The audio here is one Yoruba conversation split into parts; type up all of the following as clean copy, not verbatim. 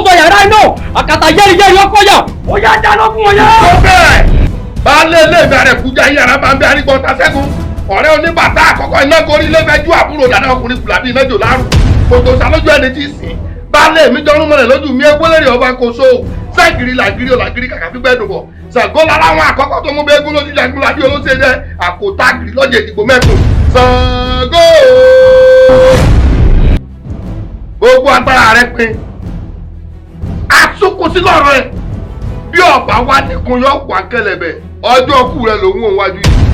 sọ yàrá iná àkàtà yẹ́rìyẹ́rì ọkọ̀ yà ó yá dáná fún wọn yá. ó bẹ́ẹ̀ baálé ilé ìbẹ̀rẹ̀ kújà yàrá máa ń bẹ arígbọ́n ta sẹ́gun ọ̀rẹ́ oníbàtà àkọ́kọ́ iná gorí ilé fẹ́ ju àbúrò dáná ọkùnrin fúlàbí iná jò lárùn kòtò sálójú ẹni tí ì sìn baálé mi jọrún mọ́lẹ̀ lójú mi ewélérè ọba kòso ságìrì làgìrì ọ̀làgìrì kàkà fífẹ́ dùbọ̀ Ṣàngó lára àwọn àkọ́kọ́ tó mú bẹ́ẹ̀ gún lójú jagunla bí olóṣèlú àkótágìrì lọ́jọ́ ìdìbò mẹ́kùn Ṣàngó gbogbo agbára rẹ pin àsokò sí lọ́rọ̀ ẹ bí ọba wa nìkan yọ wà kẹlẹ̀bẹ̀ ọjọ́ kù rẹ lòun òun wájú yìí.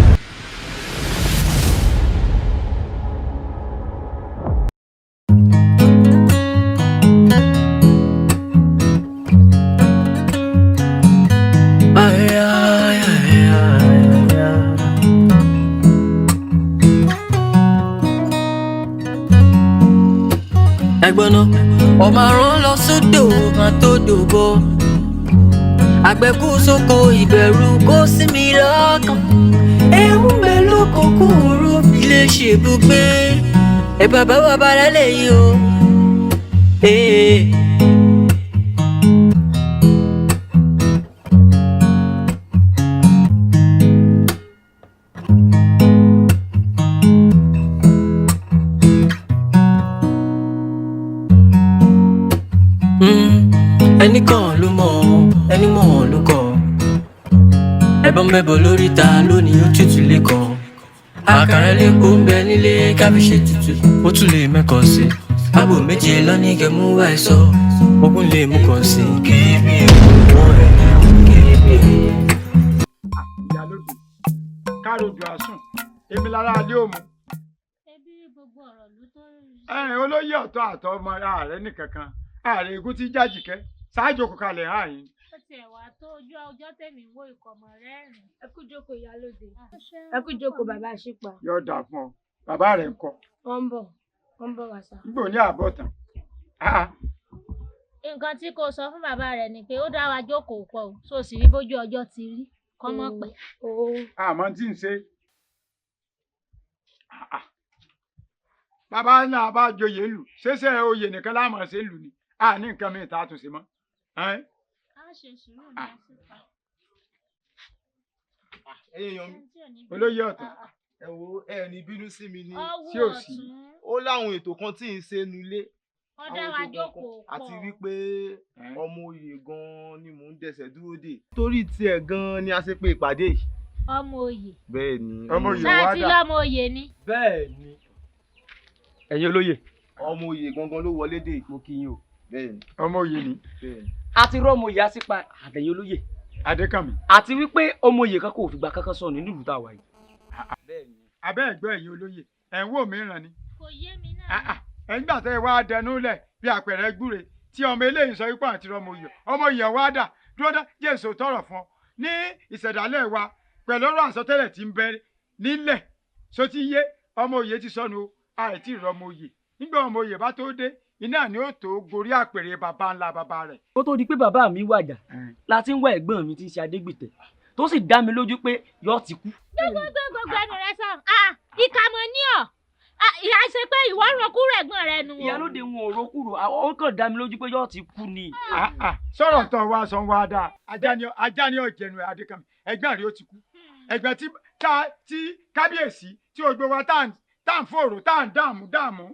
ẹ̀gbọ́n náà ọmọ àrùn lọ sódò máa tó dòbò àgbẹ̀kú sóko ìbẹ̀rù kó sí mi lọ́kàn ewu mélòó kòkòrò fi lè ṣèbùgbé ẹ bàbá bàbá lálẹ́ yìí o. ẹnìkan ló mọ̀ ẹni mọ̀ ló kọ̀ ẹbọn mẹ́bọ̀ lórí ta lónìí ó tútù lè kàn àkàrà lẹ́kọ̀ọ́ ń bẹ nílé kábíyèsí tútù ó tún lè mẹ́kọ̀ọ́ sí àbò méje lọ́ní kẹmú wá ẹ sọ ogun lè mú kàn sí kébì ẹ̀kọ́ rẹ̀ kébì. ìyálóde káàròjù àsùn èmi lára adé òmu. ẹbí gbogbo ọ̀rọ̀ ló tó rí. olóyè ọ̀tọ̀ àtọ̀ ọmọ ààrẹ nìkankan ààrẹ egun tí jájìkẹ́ ṣáájú kò kalẹ̀ hàn yín. ó tiẹ̀ wá tó ojú ọjọ́ tèmi ń wo ìkọ̀mọ̀ rẹ́rìn. ẹ kú jókòó ìyálóde ẹ kú jókòó bàbá àṣìpà. yóò dà fún ọ bàbá rẹ ń kọ. wọ́n ń bọ̀ wá sá. nígbò ní àbọ̀ tán. nǹkan tí kò sọ fún bàbá rẹ̀ ni pé ó dá wa jókòó pọ̀ o so sì rí bójú ọjọ́ ti rí kọ́ mọ̀ pé. àmọ́ tí ń ṣe. bàbá náà bá joyè lù ṣẹṣẹ oyè nìkan láàmú ṣe lù ni a ní nǹkan mìíràn tá a tún ṣe mọ́. a ṣe sùúrù ní àsìkò. olóyè ọ̀tọ̀. ẹ wo ẹ ní bínú sí mi ní sí òsì. ó láwọn ètò kan tí ń ṣe nulẹ̀ ó dá wa jókòó pọ̀ àti wípé ọmọ oyè gan-an ni mò ń dẹsẹ̀ dúró dè torí tiẹ̀ gan-an ni a ṣe pé ìpàdé yìí. ọmọ oyè. bẹ́ẹ̀ ni ọmọ oyè sáà wá tí dà. lọ́mọ oyè ni. bẹ́ẹ̀ ni ẹ̀yin olóyè ọmọ oyè gangan ló wọlé dé. mo kí yín o. bẹ́ẹ̀ ni ọmọ oyè ni. bẹ́ẹ̀ ni. àti rọ́ọ̀mù ìyá sípa àtẹ̀yìn olóyè adékànmí. àti wípé ọmọ oyè kan kò fìgbà kankan sọ nínú ìlú tá a wà yìí. bẹ́ẹ̀ ni. abẹ́ ẹ̀gbẹ́ ẹ̀yin olóyè ẹ̀ ń wò mìíràn ni. kò yé mi náà. ẹ̀yin gbà tẹ́ ẹ wá dẹnu lẹ̀ bí àpẹẹrẹ gbúre tí ọmọ eléyìí sọ wípé àti ọmọ oyè wá dà dúró dá jésù tọrọ fún ọ ní ìṣẹ̀dálẹ̀ wa pẹ̀lú ọ̀rọ̀ àsọtẹ́lẹ̀ tí ń bẹ nílẹ̀ so ti yé ọmọ oyè ti sọnù àìtí ìrọmọ oyè nígbà ọmọ oyè bá tó dé iná ni ó tó gorí àpèrè bàbá ńlá bàbá rẹ̀. ó tó di pé bàbá mi wàjà la ti ń wá ẹ̀gbọ́n mi tí ń ṣe adégbìtẹ̀ tó sì dá mi lójú pé yóò ti kú. gbogbo ẹnu rẹ sọ ìkàmọ ní ọ ìyá ṣe pé ìwọ rọkúrò ẹ̀gbọ́n rẹ nu. ìyálóde wọn ò rókùrò ó kàn dá mi lójú pé yóò ti kú ni. sọ̀rọ̀ tó wá sọ wá dáa ajá ni ọ̀jẹ̀nu adékànmí ẹgbẹ́ rẹ̀ ó ti kú ẹgbẹ́ tí kábíyèsí tí ògbó wa tá à ń fòrò tá à ń dààmú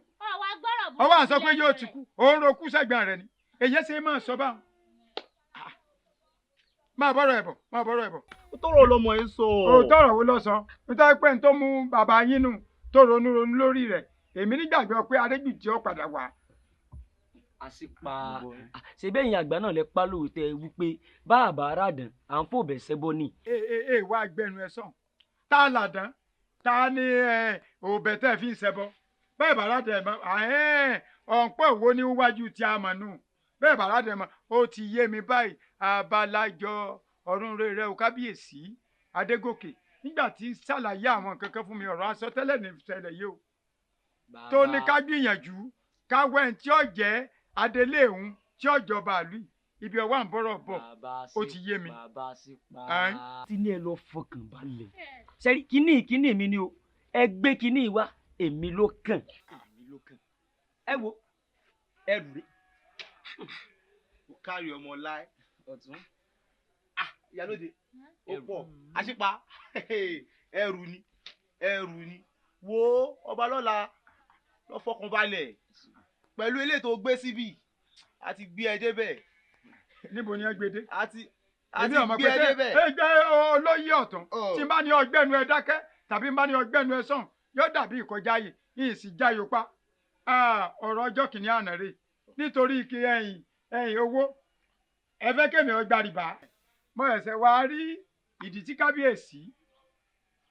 ọwọ́ àsọ pé yóò ti kú òun ro kú sẹ́gbẹ̀ẹ́ rẹ̀ ni èyí ṣe máa sọ báwọn. máa bọ́rọ̀ ẹ̀ bọ̀. ó tọrọ lọmọ yẹn sọ. ó tọrọ wo lọ sọ nítorí pé n tó mú bàbá yín nù tó ronú lórí rẹ̀ èmi nígbàgbọ́ pé adégbìtì ó padà wá. àṣìpa ṣebẹ́yìn àgbà náà lẹ pa lóòótọ́ wípé bàbá àràdàn à ń fò bẹ̀ sẹ́bọ́ ni. wá gbẹnu ẹ sàn tá a làdán tá a ní òbẹ̀ tẹ́ fi ń ṣẹbọ bẹ́ẹ̀ bàrà dẹ̀ mọ́ ọ̀pọ̀ òwò níwájú tí a mọ̀ nù bẹ́ẹ̀ bàrà dẹ̀ mọ́ ó ti yé mi báyìí abalajọ ọ̀run rere o kábíyèsí adégòkè nígbà tí ṣàlàyé àwọn kankan fún mi ọ̀rọ̀ àsọtẹ́lẹ̀ ní ìṣẹ̀lẹ̀ yìí o tó ní ká gbìyànjú ká wẹ́n tí ó jẹ́ adelé òun tí ó jọba àlù ibi ọwọ́ àǹbọ̀rọ̀ bọ̀ ó ti yé mi. tí ní ẹ lọ fọkàn balẹ̀ sẹ́rí kíní mi ni o ẹ gbé kíní wá èmi ló kàn. ẹ wo ẹrù rẹ kárí ọmọ láì ọ̀tún. Ìyálóde ó pọ̀ àṣìpa ẹrù ni wo ọba lọ́la lọ fọkàn balẹ̀ pẹ̀lú ilé tó gbé síbí àti gbé ẹ débẹ̀. Níbo ni ẹ gbé dé? àti gbé ẹ débẹ̀. ẹ jẹ́ olóyè ọ̀tún tí n bá ní ọgbẹ́nu ẹ dákẹ́ tàbí n bá ní ọgbẹ́nu ẹ sàn yóò dàbí ìkọjáyè yìí sì jáyò pa. Ọ̀rọ̀ ọjọ́ kìíní àná rè nítorí kí ẹ̀yìn owó ẹ fẹ́ kémi ọgbà rìbá. Mo ẹ̀sẹ̀ wá rí ìdí tí kábíyèsí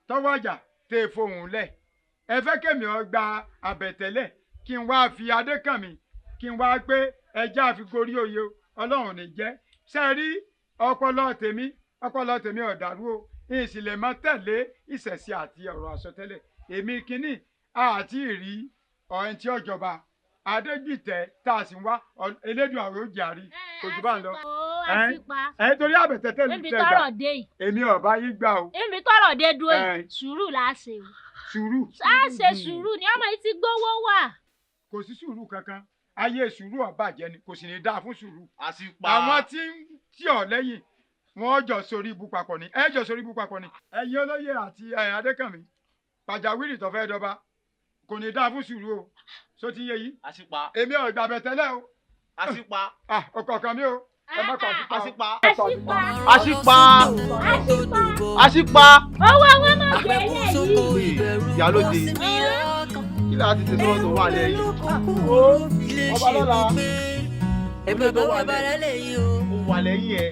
tọwọ́ ọjà tẹ fohùn lẹ̀. Ẹ fẹ́ kémi ọgbà àbẹ̀tẹ́lẹ̀ kí n wá fi adé kàn mí kí n wá pé ẹjẹ́ àfigorí oyè Ọlọ́run ní jẹ́. Ṣé rí ọpọlọ tèmi ọ̀dàrú o ìsìlẹ̀ máa tẹ̀lé ìṣẹ̀ṣe àti ọ̀rọ̀ àsọtẹ́lẹ̀. Èmi kínní àti ìrí ọ̀hún tí ọ̀jọba Adégbìtẹ́ tá a sì ń wá elédùn àwọn òjì àrí kò jù bá ń lọ. Torí àbẹ̀tẹ́tẹ́ ló tẹ̀ gbà èmi ọ̀bá yín gbà o. Èmi tọrọ dé dúró yìí sùúrù là á ṣe o. Sùúrù. Á ṣe sùúrù ni ọmọ yìí ti gbówó wà. Kò sí sùúrù kankan ayé sùúrù ọ̀bàjẹ́ ni kò sì ní dáa fún sùúrù. àṣìpa àwọn tí ọ̀ lẹ́yìn wọ́n jọ sórí ibú papọ̀ ni ẹ jọ sórí ibú papọ̀ ni. Ẹ̀yin olóyè àti Adékànmí pàjáwìrì tó fẹ́ dọba kò ní dáa fún sùúrù o. So ti yé yìí. àṣìpa Èmi ò gbàgbẹ́ tẹ́lẹ̀ o. àṣìpa Ọkọ̀ mi o. Ẹ má kọ̀ àṣìpa Àṣìpa. àṣìpa. Owó àwọn ọmọ gbẹ̀lẹ̀ yìí. Ìyálóde kí láti ṣe sọ́wọ́ tó wà lẹ́yìn. Ọba lọ́la. ẹgbẹ́ tó wà lẹ́yìn o. Ó wà lẹ́yìn ẹ̀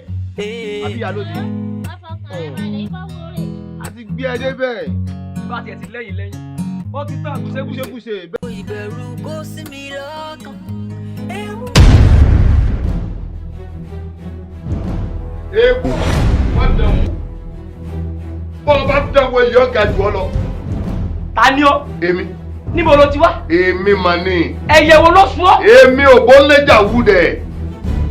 àbí Ìyálóde. àti gbé ẹ débẹ̀. bá tiẹ̀ ti lẹ́yìn ó ti tán ṣekúṣe. ìbẹ̀rù kó sí mi lọ́kàn. ewu wọ́n dẹ̀wò bọ́ọ̀ bá dẹ̀wò èyí ọ̀gá jù ọ lọ. Ta ni ọ́? Èmi. Níbo ló ti wá? Èmi mà ní. Ẹyẹ wo ló sún ọ́? Èmi ò bó lẹ́jà wú dẹ̀.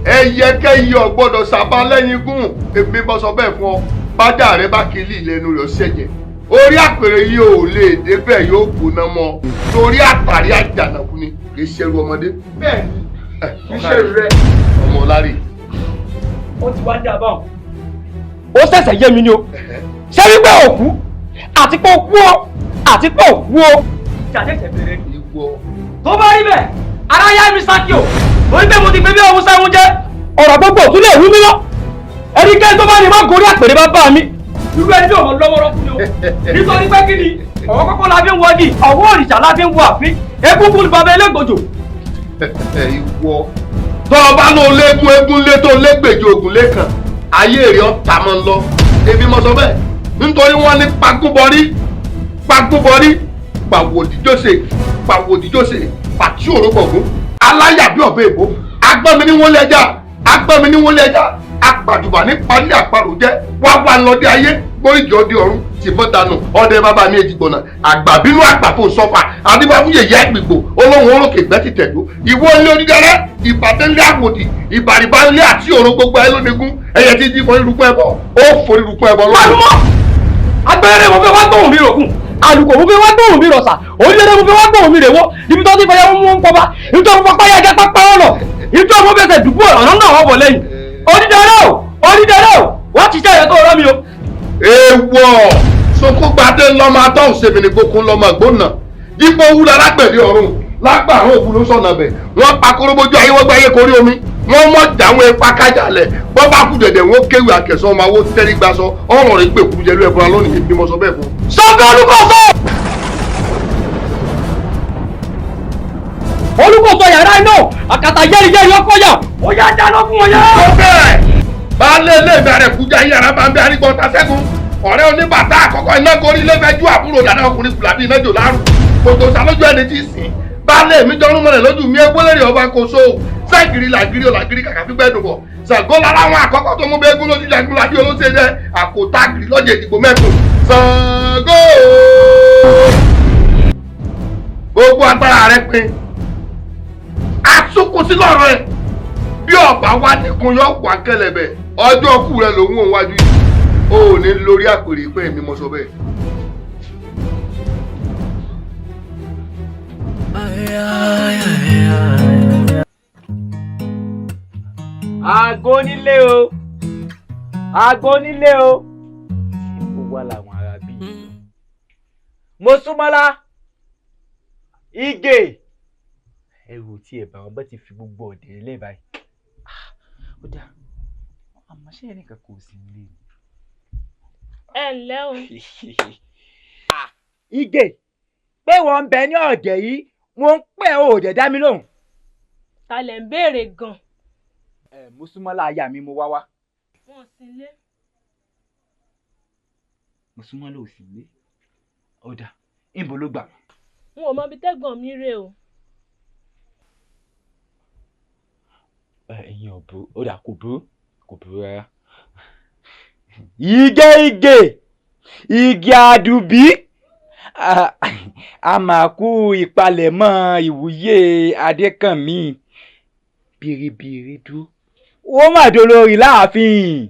Ẹyẹ kẹ́yẹ ọ̀gbọ́dọ̀ sábà lẹ́yìn gùn. Èmi bọ́ sọ bẹ́ẹ̀ fún ọ. Bájà rẹ bá kiri ìlẹ́nu rẹ̀ ṣẹ̀jẹ̀. Orí àpèrè yìí ò lè débẹ̀ yóò gbóná mọ́. Torí àtàrí àjànàkú ni kì í ṣerú ọmọdé. Bẹ́ẹ̀ni kì í ṣerú rẹ. Ọmọ Ọlárì. Ó ti wá dé àbáwọn. Ó ṣẹ̀ṣẹ̀ yé mi ni o. Ṣé wípé òkú àti pé òkú o àti pé òkú o. Ìjà ṣẹ̀ṣẹ̀ bẹ̀rẹ̀ ni. Ìwọ. Tó bá rí bẹ́ẹ̀, ara yá mi sákì o. Torí pé mo ti gbé bí ọ̀hún sẹ́wọ̀n jẹ́. Ọ̀rọ̀ gbogbo òtún lè wú mi lọ. Ẹnikẹ́ni tó bá ní má gorí àpèrè bá bá mi. Irú ẹni bí ọmọ lọ́wọ́rọ́ fún mi o. Nítorí pé kí ni ọ̀wọ́ kọ́kọ́ la fi ń wọ́gì, ọ̀wọ́ òrìṣà la fi ń wọ àfin. Egúngún ni bàbá elégbòjò. Ìwọ. Tọ́ ọ bá lọ léegun eégún lé tó légbèjì ògùn lẹ́kàn. Ayé èrè ọ̀tá máa ń lọ. Èmi mọ̀ sọ bẹ́ẹ̀. Nítorí wọ́n ní pagúbọrí pàwòdìjọ́sẹ̀ pàtí òrógbọ̀gún aláyàbí ọ̀bẹ èbó agbọ́mi ní wọ́n lé ẹja apàdùbà ní palẹ́ àparò jẹ́ wá lọ́dẹ ayé gbóríjì ọdẹ ọ̀run tìbọn dànù ọdẹ bàbá mi èjì gbọ̀nà àgbàbínú àgbàfò sọfà adébáfúyè yẹ ìgbìgbò olóhùn orókè gbẹ́tì tẹ̀dó ìwọ ilé onídàrẹ́ ìbàdàn lé àwòdì ìbàrìbà lé àti òró gbogbo ẹ lónìgún ẹyẹ tí dín forí rúkún ẹbọ ó forí rúkún ẹbọ lọ́wọ́. Agbẹ́rẹ́ mo fẹ́ wá gbóhùn mi rògùn alùkò mo fẹ́ wá gbóhùn mi rọ̀ṣà orílẹ̀-èdè mo fẹ́ wá gbóhùn mi rèwọ́ ibi tó ti fẹ́ yẹ mú ń pọ́ba ibi tó mo pápá yẹ jẹ́ pápá ọ̀nà ibi tó mo fẹsẹ̀ dùbò ọ̀nà náà wọ́n bọ̀ lẹ́yìn onídẹ̀ẹ́rẹ́ o wọ́n ti jẹ́ ìyẹ́tọ̀ ọ̀rọ̀ mi o. Èèwọ̀ sokogbadé lọ́mọ atọ́hùn sèmi ní gbókun lọ́mọ gbóná dípò wúlò alágbẹ̀dẹ ọ̀run lágbàrún òkú ló sọ̀nà bẹ̀ wọ́n pa kóróbójú ayé wọ́n gbáyé korí omi wọ́n mọ̀ jáwọn ipa kájàlẹ̀ bọ́ bá kú dẹ̀dẹ̀ wọ́n kéwì àkẹ́sọ́ ọmọ awó tẹ́rí gbà sọ ọ̀rọ̀ rẹ̀ gbèkú jẹ́lú ẹ̀fọn lónìí bí mo sọ bẹ́ẹ̀ fún. Ṣàngó olùkọ́sọ yàrá iná àkàtà yẹ́rìyẹ́rì ọkọ̀yà ó yá dáná fún wọn yá. ó bẹ̀rẹ̀ baálé ilé ìgbà rẹ̀ kújà yàrá bá ń bẹ arígbọ́n ta sẹ́gun ọ̀rẹ́ oníbàtà àkọ́kọ́ iná gorí ilé fẹ́jú àbúrò dáná ọkùnrin fúlàbí iná jò láàrú kòtò sálójú ẹni tí ì sìn baálé mi jọrún mọ́lẹ̀ lójú mi egbólérè ọba kò so ságìrì làgìrì ọ̀làgìrì kàkà fífẹ́ dùn bọ̀ Ṣàngó lára àwọn àkọ́kọ́ tó mú bẹ́ẹ̀gún lójú jagun ládé olóṣè jẹ́ àkótágìrì lọ́jẹ̀ ìdìbò mẹ́kùn Ṣàngó gbogbo agbára rẹ pin asukun sí lọ́rọ̀ ẹ̀ bí ọba wá nìkun yọ wà kẹlẹ̀bẹ̀ ọjọ́ ọkù rẹ lòun òun wájú yìí ó ní lórí àpèrè pé èmi mọ sọ bẹ́ẹ̀. Àgbo nílé o. Àgbo nílé o. Ó wá làwọn ará bí. Mo súnmọ́lá. Igè. Ẹrù tí ẹ̀ bá wọn bá ti fi gbogbo ọ̀dẹ̀ lẹ́ báyìí. Ó dáa. Àmọ́ ṣé ẹnìkan kò sí nílé ni? Ẹ ǹlẹ́ o. Igè, pé wọ́n ń bẹ ní ọ̀dẹ̀ yìí, mo ń pè ó òdẹ̀ dá mi lóhùn. Ta lẹ̀ ń béèrè gan. Mo súnmọ́lá aya mi mo wá wá. Wọn ò sí ilé. Mo súnmọ́lá ò sí ilé. Ó dáa, níbo ló gbà? N ò mọ ibi tẹ́gbọ̀n mi rè o. Ẹ̀yin ò burú, ó dáa kò burú rárá. Igè Igi Àdùbí. A máa kú ìpalẹ̀mọ́ ìwúyè Adékànmí. Bìrìbìrì dúró. Ó mà dolórí láàfin.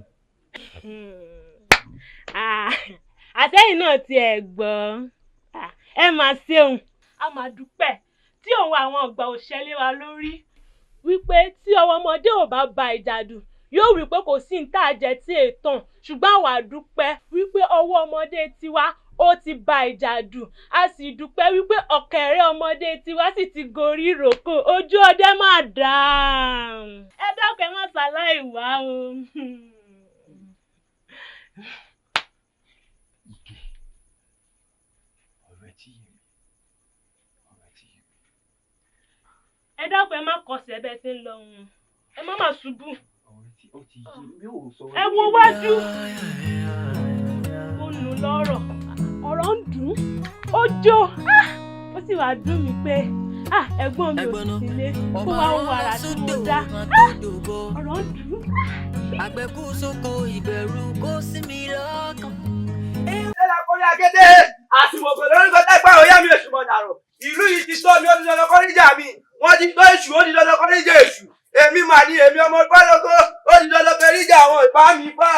Àtẹ̀yìn náà ti ẹ̀ gbọ́. Ẹ máa ṣeun. A máa dúpẹ́ tí òun àwọn ọ̀gbà ò ṣẹlẹ̀ wa lórí. Wípé tí ọwọ́ ọmọdé ò bá ba ìjà dù, yóò wí pé kò sí ní tàjẹ́ tí ètàn. Ṣùgbọ́n àwa dúpẹ́ wípé ọwọ́ ọmọdé tiwa ó ti ba ìjà dù. A sì dúpẹ́ wípé ọ̀kẹ́rẹ́ ọmọdé tiwa sì ti gorí ìrókò. Ojú ọdẹ máa dà. Ẹ dákẹ́ má ṣàláì wá o. Ẹ dákun ẹ má kọsẹ̀ bẹ́ẹ̀ tí ń lọ wọn. Ẹ má má ṣubú. Ẹ wo wájú. Ó nù lọ́rọ̀. Ọ̀rọ̀ ń dùn. Ó jó. Ó sì wá dùn mí pé ẹ̀gbọ́n mi ò sí sílé. Kó wá ń wàrà tí mo dá. Ọ̀rọ̀ ń dùn. Àgbẹ̀kú sóko ìbẹ̀rù kó sí mi lọ́kàn. Ṣé lákòóyá kété? Àsùnwọ̀gbọ̀n lórúkọ tẹ́gbà òyà mi èṣù mọ̀dàrọ̀. Ìlú yìí ti tó mi ó di dandan kọ́ níjà mi. Wọ́n ti tó èṣù ó di dandan kọ́ níjà èṣù. Èmi mà ní èmi ọmọ gbọ́dọ̀gọ́ ó di dandan kọ́ níjà àwọn ìbá mi bá.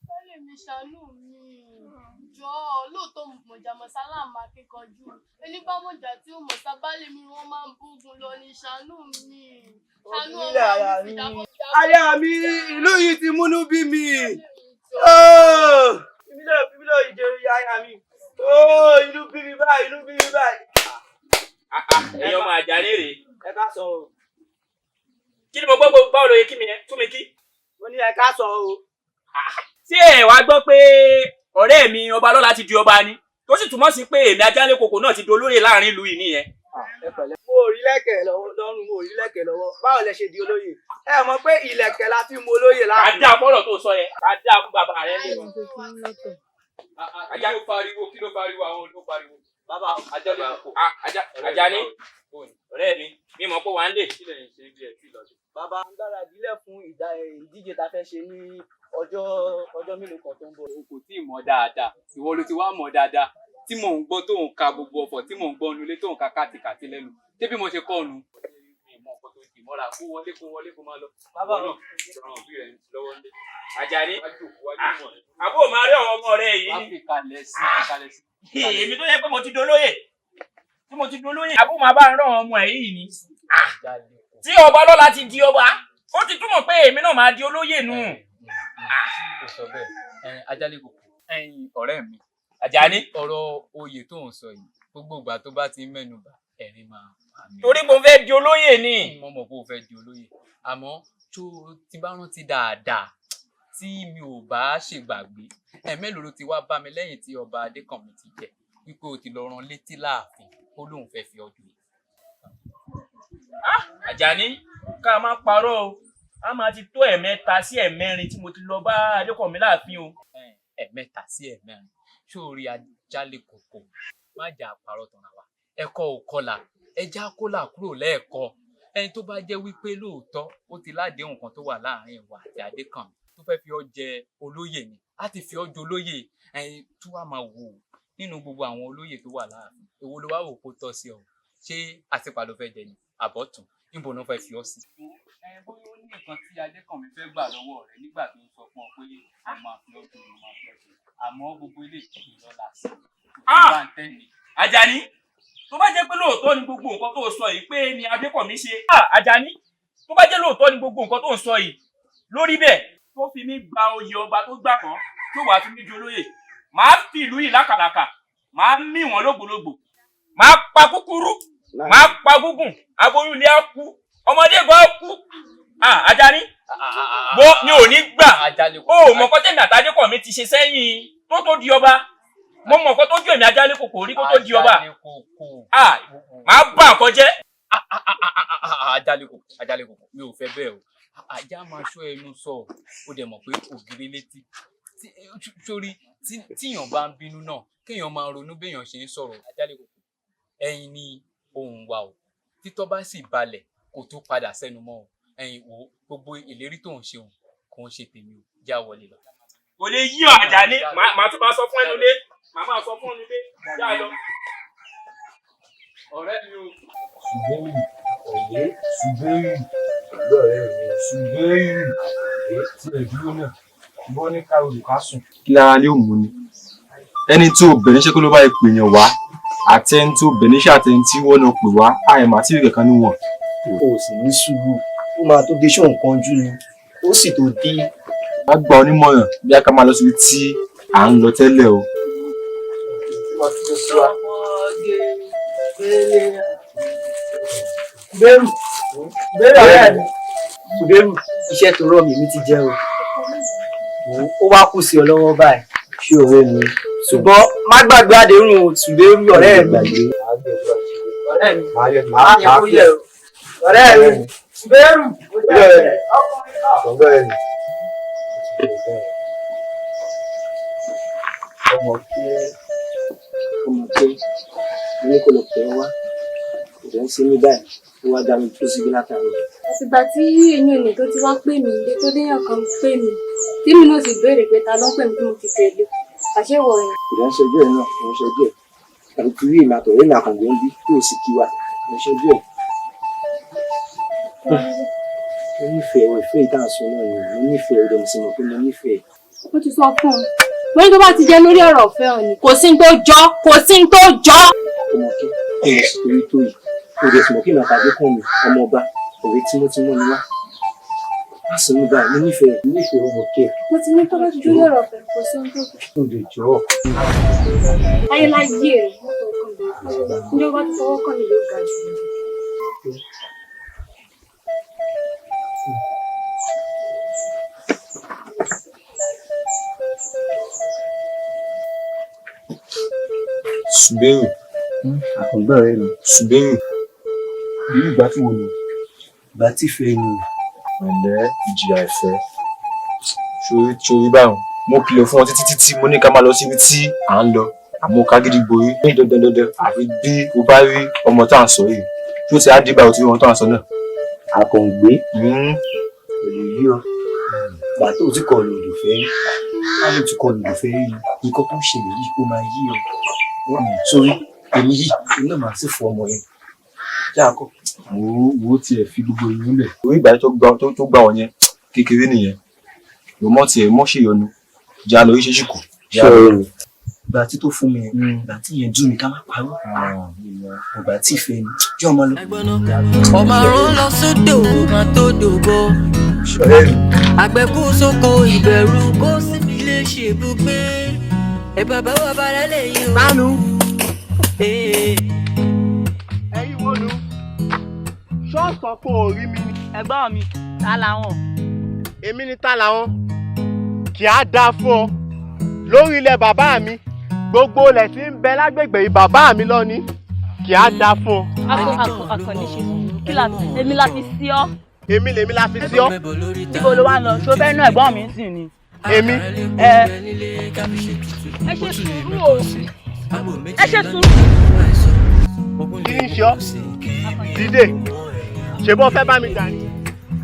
Bọ́lẹ̀ mi ṣàánú mi. Jọ̀ọ́ lóòótọ́ mọ̀jà mọ̀sálà máa kíkanjú. Ẹni bá mọ̀jà tí ó mọ̀ sábàlẹ̀ mi wọ́n máa ń búgun lọ ní ṣàánú mi. Ṣàánú ọmọ mi fi jábọ̀. Aya mi ìlú yìí ti múnú bí mi. Ìbílẹ̀ ìjẹun ya aya mi. Ìlú bí mi báyìí, ìlú bí mi báyìí. Ẹ̀yin ọmọ Àjàní rèé. Ẹ ká sọ o. Kí ni mo gbọ́ báwo ló yẹ kí mi yẹn tún mi kí? Mo ní ẹ ká sọ o. Ṣé ẹ wá gbọ́ pé ọ̀rẹ́ mi Ọbalọ́lá ti di ọba ni? Tó sì túmọ̀ sí pé èmi Ajálékòkò náà ti dolóyè láàrin ìlú yìí nìyẹn. Mo rí lẹ́kẹ̀ lọ́rùn, mo rí lẹ́kẹ̀ lọ́wọ́. Báwo lẹ ṣe di olóyè? Ẹ mọ̀ pé ìlẹ̀kẹ̀ la fi mọ olóyè láàrin. Ká dá fọ́lọ̀ tó sọ yẹn, ká dá fún bàbá rẹ̀ lè wọ́n. Ajá ló pariwo, kí ló pariwo, àwọn olóò pariwo. Bàbá Àjàní, ọ̀rẹ́ mi mọ̀ pé wà ń dè. Bàbá ń dára ìdílé fún ìdíje ta fẹ́ ṣe ní ọjọ́ mélòó kan tó ń bọ̀. O kò tí ì mọ̀ dáadáa, ìwọ ló ti wá mọ̀ dáadáa. Tí mò ń gbọ́ tó ń ka gbogbo ọ̀fọ̀, tí mò ń gbọ́ nulẹ̀ tó ń ka kàtìkàtì lẹ́nu. Ṣé bí mo ṣe kọ́ nu? Ìmọ̀ ọkọ̀ tó ti mọ́ra kó wọlé kó máa lọ. Bàbá náà ràn bí rẹ̀ lọ́wọ́ ń dé. Àjàní, àbúrò máa rí àwọn ọmọ rẹ̀ yìí. Wá fi kalẹ̀ sí. Èmi tó yẹ pé mo ti dolóyè. Tí mo ti dolóyè. Àbúrò máa bá ń rán ọmọ ẹ̀ yìí ni. Tí Ọbalọ́lá ti di ọba, ó ti túmọ̀ pé èmi náà máa di olóyè nù. Kò sọ bẹ́ẹ̀. Ajálékòkò. Ọ̀rẹ́ mi. Àjàní. Ọ̀rọ̀ oyè tó ń sọ yìí, gbogbo ìgbà tó bá ti ń mẹ́nu bà, ẹ̀rín máa pa mí. Torí mo fẹ́ di olóyè ni. Mo mọ̀ pé o fẹ́ di olóyè. Àmọ́ tó ti bá rántí dáadáa tí mi ò bá ṣègbàgbé, ẹ̀mélòó ló ti wá bá mi lẹ́yìn tí ọba Adékànmí ti jẹ wípé o ti lọ rán létí láàfin ó lóun fẹ́ fi ọjọ́ yìí. Àjàní, ká má parọ́ o. A máa ti tó ẹ̀mẹ́ta sí ẹ̀mẹ́rin tí mo ti lọ bá Adékànmí láàfin o. Ẹ̀mẹ́ta sí ẹ̀mẹ́rin. Sórí Ajálékòkò má jà àparọ́ tọ̀nà wa. Ẹ̀kọ́ ò kọlà, ẹja kólà kúrò lẹ́ẹ̀kọ́. Ẹni tó bá jẹ́ wípé lóòótọ́ ó ti ládéhùn kan tó wà láàrin ìwà àti Adékànmí tó fẹ́ fi ọ́ jẹ olóyè ni. A ti fi ọ́ jẹ olóyè. Ẹni tó wà máa wò nínú gbogbo àwọn olóyè tó wà láàfin. Èwo ló wá wò kó tọ́ sí ọ? Ṣé àtìpà ló fẹ́ jẹ ni? Àbọ̀tún níbo ló fẹ́ fi ọ́ sí? Bóyá ó ní nǹkan tí Adékànmí fẹ́ gbà lọ́wọ́ rẹ̀ nígbà tó ń sọ fún ọ pé ó máa fi ọ́ dùn, ó máa fi ọ́ dùn. Àmọ́ gbogbo ilé ìtọ́jú lọ́la sí i. Àjàní, tó bá jẹ́ pé lóòótọ́ ni gbogbo nǹkan tó sọ yìí pé ni Adékọ̀mí ṣe. Àjàní tó bá jẹ́ lóòótọ́ ni gbogbo nǹkan tó ń sọ yìí lórí bẹ́ẹ̀ tó fi mí gba oyè ọba tó gbà kan tó wàá fi mí jolóyè màá fi ìlú yìí lákàlàkà màá mí wọn lógbòlógbò màá pa kúkúrú màá pa gúngùn aboyún ilé á kú ọmọdé gan á kú. Àjàní bó mi ò ní gbà ó mọ̀ kọ́ tẹ̀mí àtàdékọ̀mí ti ṣe sẹ́yìn tó di ọba mo mọ̀ kọ́ tó ju èmi Ajálẹ́kòkò rí kó tó di ọba màá bà nǹkan jẹ́. Ajálẹ́kòkò mi ò fẹ́ bẹ́ẹ̀ o ajá máa ṣọ́ ẹnu sọ ó dẹ̀ mọ̀ pé ògiri létí sórí tíyàn bá ń bínú náà kéèyàn máa ronú béèyàn ṣe ń sọ̀rọ̀. Ajálẹ́kòkò ẹ̀yin ni ohùn wa o títọ́ bá sì balẹ̀ kò tó padà sẹ́nu mọ́ o ẹ̀yin wo gbogbo ìlérí tó ń ṣe òun kò ń ṣe tèmi o já wọlé lọ. kò lè yí ọ Àjàní màá tún máa sọ fún ẹnu lé màá máa sọ fún ẹnu lé já lọ. ọ̀rẹ́ mi o. Ṣùgbẹ́rì ọ̀yẹ́ Ṣùgbẹ́rì lọ́rẹ́ mi Ṣùgbẹ́rì ọ̀yẹ́ tí ẹ̀ dúró náà bọ́ ní ká olùkásùn. kí lára lé òun ni ẹni tí ò bẹ̀rẹ̀ ṣẹ́ kó ló bá ìpènyàn wá àti ẹni tí ò bẹ̀rẹ̀ ṣẹ́ àti ẹni tí wọ́n náà pè wá àìmọ̀ àti ìrẹ̀ kan níwọ̀n. o sì ní sùúrù ó máa tó dé ṣóun kan jú ni ó sì tó dé. wá gba onímọ̀ràn bí a ká máa lọ síbi tí à ń lọ tẹ́lẹ̀ o. Ṣùgbẹ́rù ọ̀rẹ́ mi Ṣùgbẹ́rù iṣẹ́ tó rọ̀ mí ti jẹ́ o ó wá kù sí ọ lọ́wọ́ báyìí ṣé ọ̀rẹ́ mi ṣùgbọ́n má gbàgbé àdéhùn Ṣùgbẹ́rù ọ̀rẹ́ mi ọ̀rẹ́ mi Ṣùgbẹ́rù ọmọ pé ní kò lọ pẹ́ wá kò ń ṣe mí báyìí ó wá dá mi tó síbi látàrí. àtìgbà tí èèyàn ènìyàn tó ti wá pè mí ilé tó déyàn kan pè mí tí mi náà sì béèrè pé ta ló ń pè mí tí mo ti tẹ̀lé àṣẹwọ rẹ. ìdánṣẹ́jú ẹ̀ náà ìdánṣẹ́jú ẹ̀ tàbí torí èmi àtọ̀rẹ́ mi àkàngbẹ́ ń bí tó sì kí wa ìdánṣẹ́jú ẹ̀. mo nífẹ̀ẹ́ ọ̀ ìfẹ́ ìtàn sọ náà ni mo nífẹ̀ẹ́ ọ̀dọ̀ mo sì mọ̀ pé mo nífẹ̀ẹ́. ó ti sọ fún un lórí tó bá ti jẹ lórí ọ̀rọ̀ ọ̀fẹ́ ọ̀ ni kò sí ní tó jọ kò sí ní tó jọ. ọmọ kí ọmọ sì torí tó yìí kò dẹ̀ sì mọ̀ kí èmi àtàgbé kàn mí ọmọ ọba ọ̀rẹ́ tímọ́tímọ́ ni wá. má sì mú báyìí mo nífẹ̀ẹ́ ọmọ kí ẹ. mo ti ní tó bá ti jọ lórí ọ̀rọ̀ ọ̀fẹ́ kò sí ní tó jọ. ó lè jọ ọ́. ayé láyé rẹ̀ ní ọba tó fọwọ́ kàn mí ló ga jù. Ṣùgbẹ́rù àkàngbẹ́ rẹ ni. Ṣùgbẹ́rù irú ìgbà tí wo ni ìgbà tí ìfẹ́ ni. ẹ̀lẹ́ ìjìyà ìfẹ́ ṣorí báwọn mo kìlọ̀ fún ọ títí mo ní ká máa lọ síbi tí à ń lọ àmọ́ ká gidi borí ní dandan àfi bí o bá rí ọmọ tá à ń sọ yìí tó ti á dé báyìí o ti rí ọmọ tá à ń sọ náà. àkàngbé kò lè yí ọ gbà tó ti kọ lòdùfẹ́ rí láti ti kọ lòdùfẹ́ rí nǹkan tó ń ṣẹlẹ̀ yìí ó máa yí ọ sórí èmi yìí iná màá sì fọ ọmọ yẹn já kọ. wo tiẹ̀ fi gbogbo ìlú lẹ̀ orí ìgbà tó gbà wọ́n yẹn kékeré nìyẹn ló mọ̀ tiẹ̀ mọ̀ ṣe yọnu já lọ iṣẹ́ ṣùkú. ìgbà tí tó fún mi ìgbà tí yẹn dùn mí ká má parọ́ ìgbà tí ìfẹ́ ni jọ́ ọmọ lọ. ọmọ àrùn lọ sódò kan tó dògbò àgbẹ̀kú sóko ìbẹ̀rù kó síbi lè ṣèbùgbé ẹ bàbá wa balẹ̀ lẹ́yìn o. Tánu. Ẹ̀yin wo nu? Ṣọ́ọ̀ṣì kò rí mi ni. ẹ̀gbọ́n mi ta làwọn. Èmi ni ta làwọn. Kì á dáa fún ọ. Lórí ilẹ̀ bàbá mi, gbogbo ilẹ̀ tí ń bẹ lágbègbè yìí bàbá mi lọ ní. Kì á dáa fún ọ. akọni ṣe kí la èmi la fi sí ọ. Èmi lèmi la fi sí ọ. níbo ló wá lọ ṣó fẹ́ nú ẹ̀gbọ́n mi sì ni. Èmi. ẹ ṣe sùúrù o ẹ ṣe sùúrù. Kí ni ṣe ọ́? Dìde. Ṣé bọ́ fẹ́ bá mi jà ni?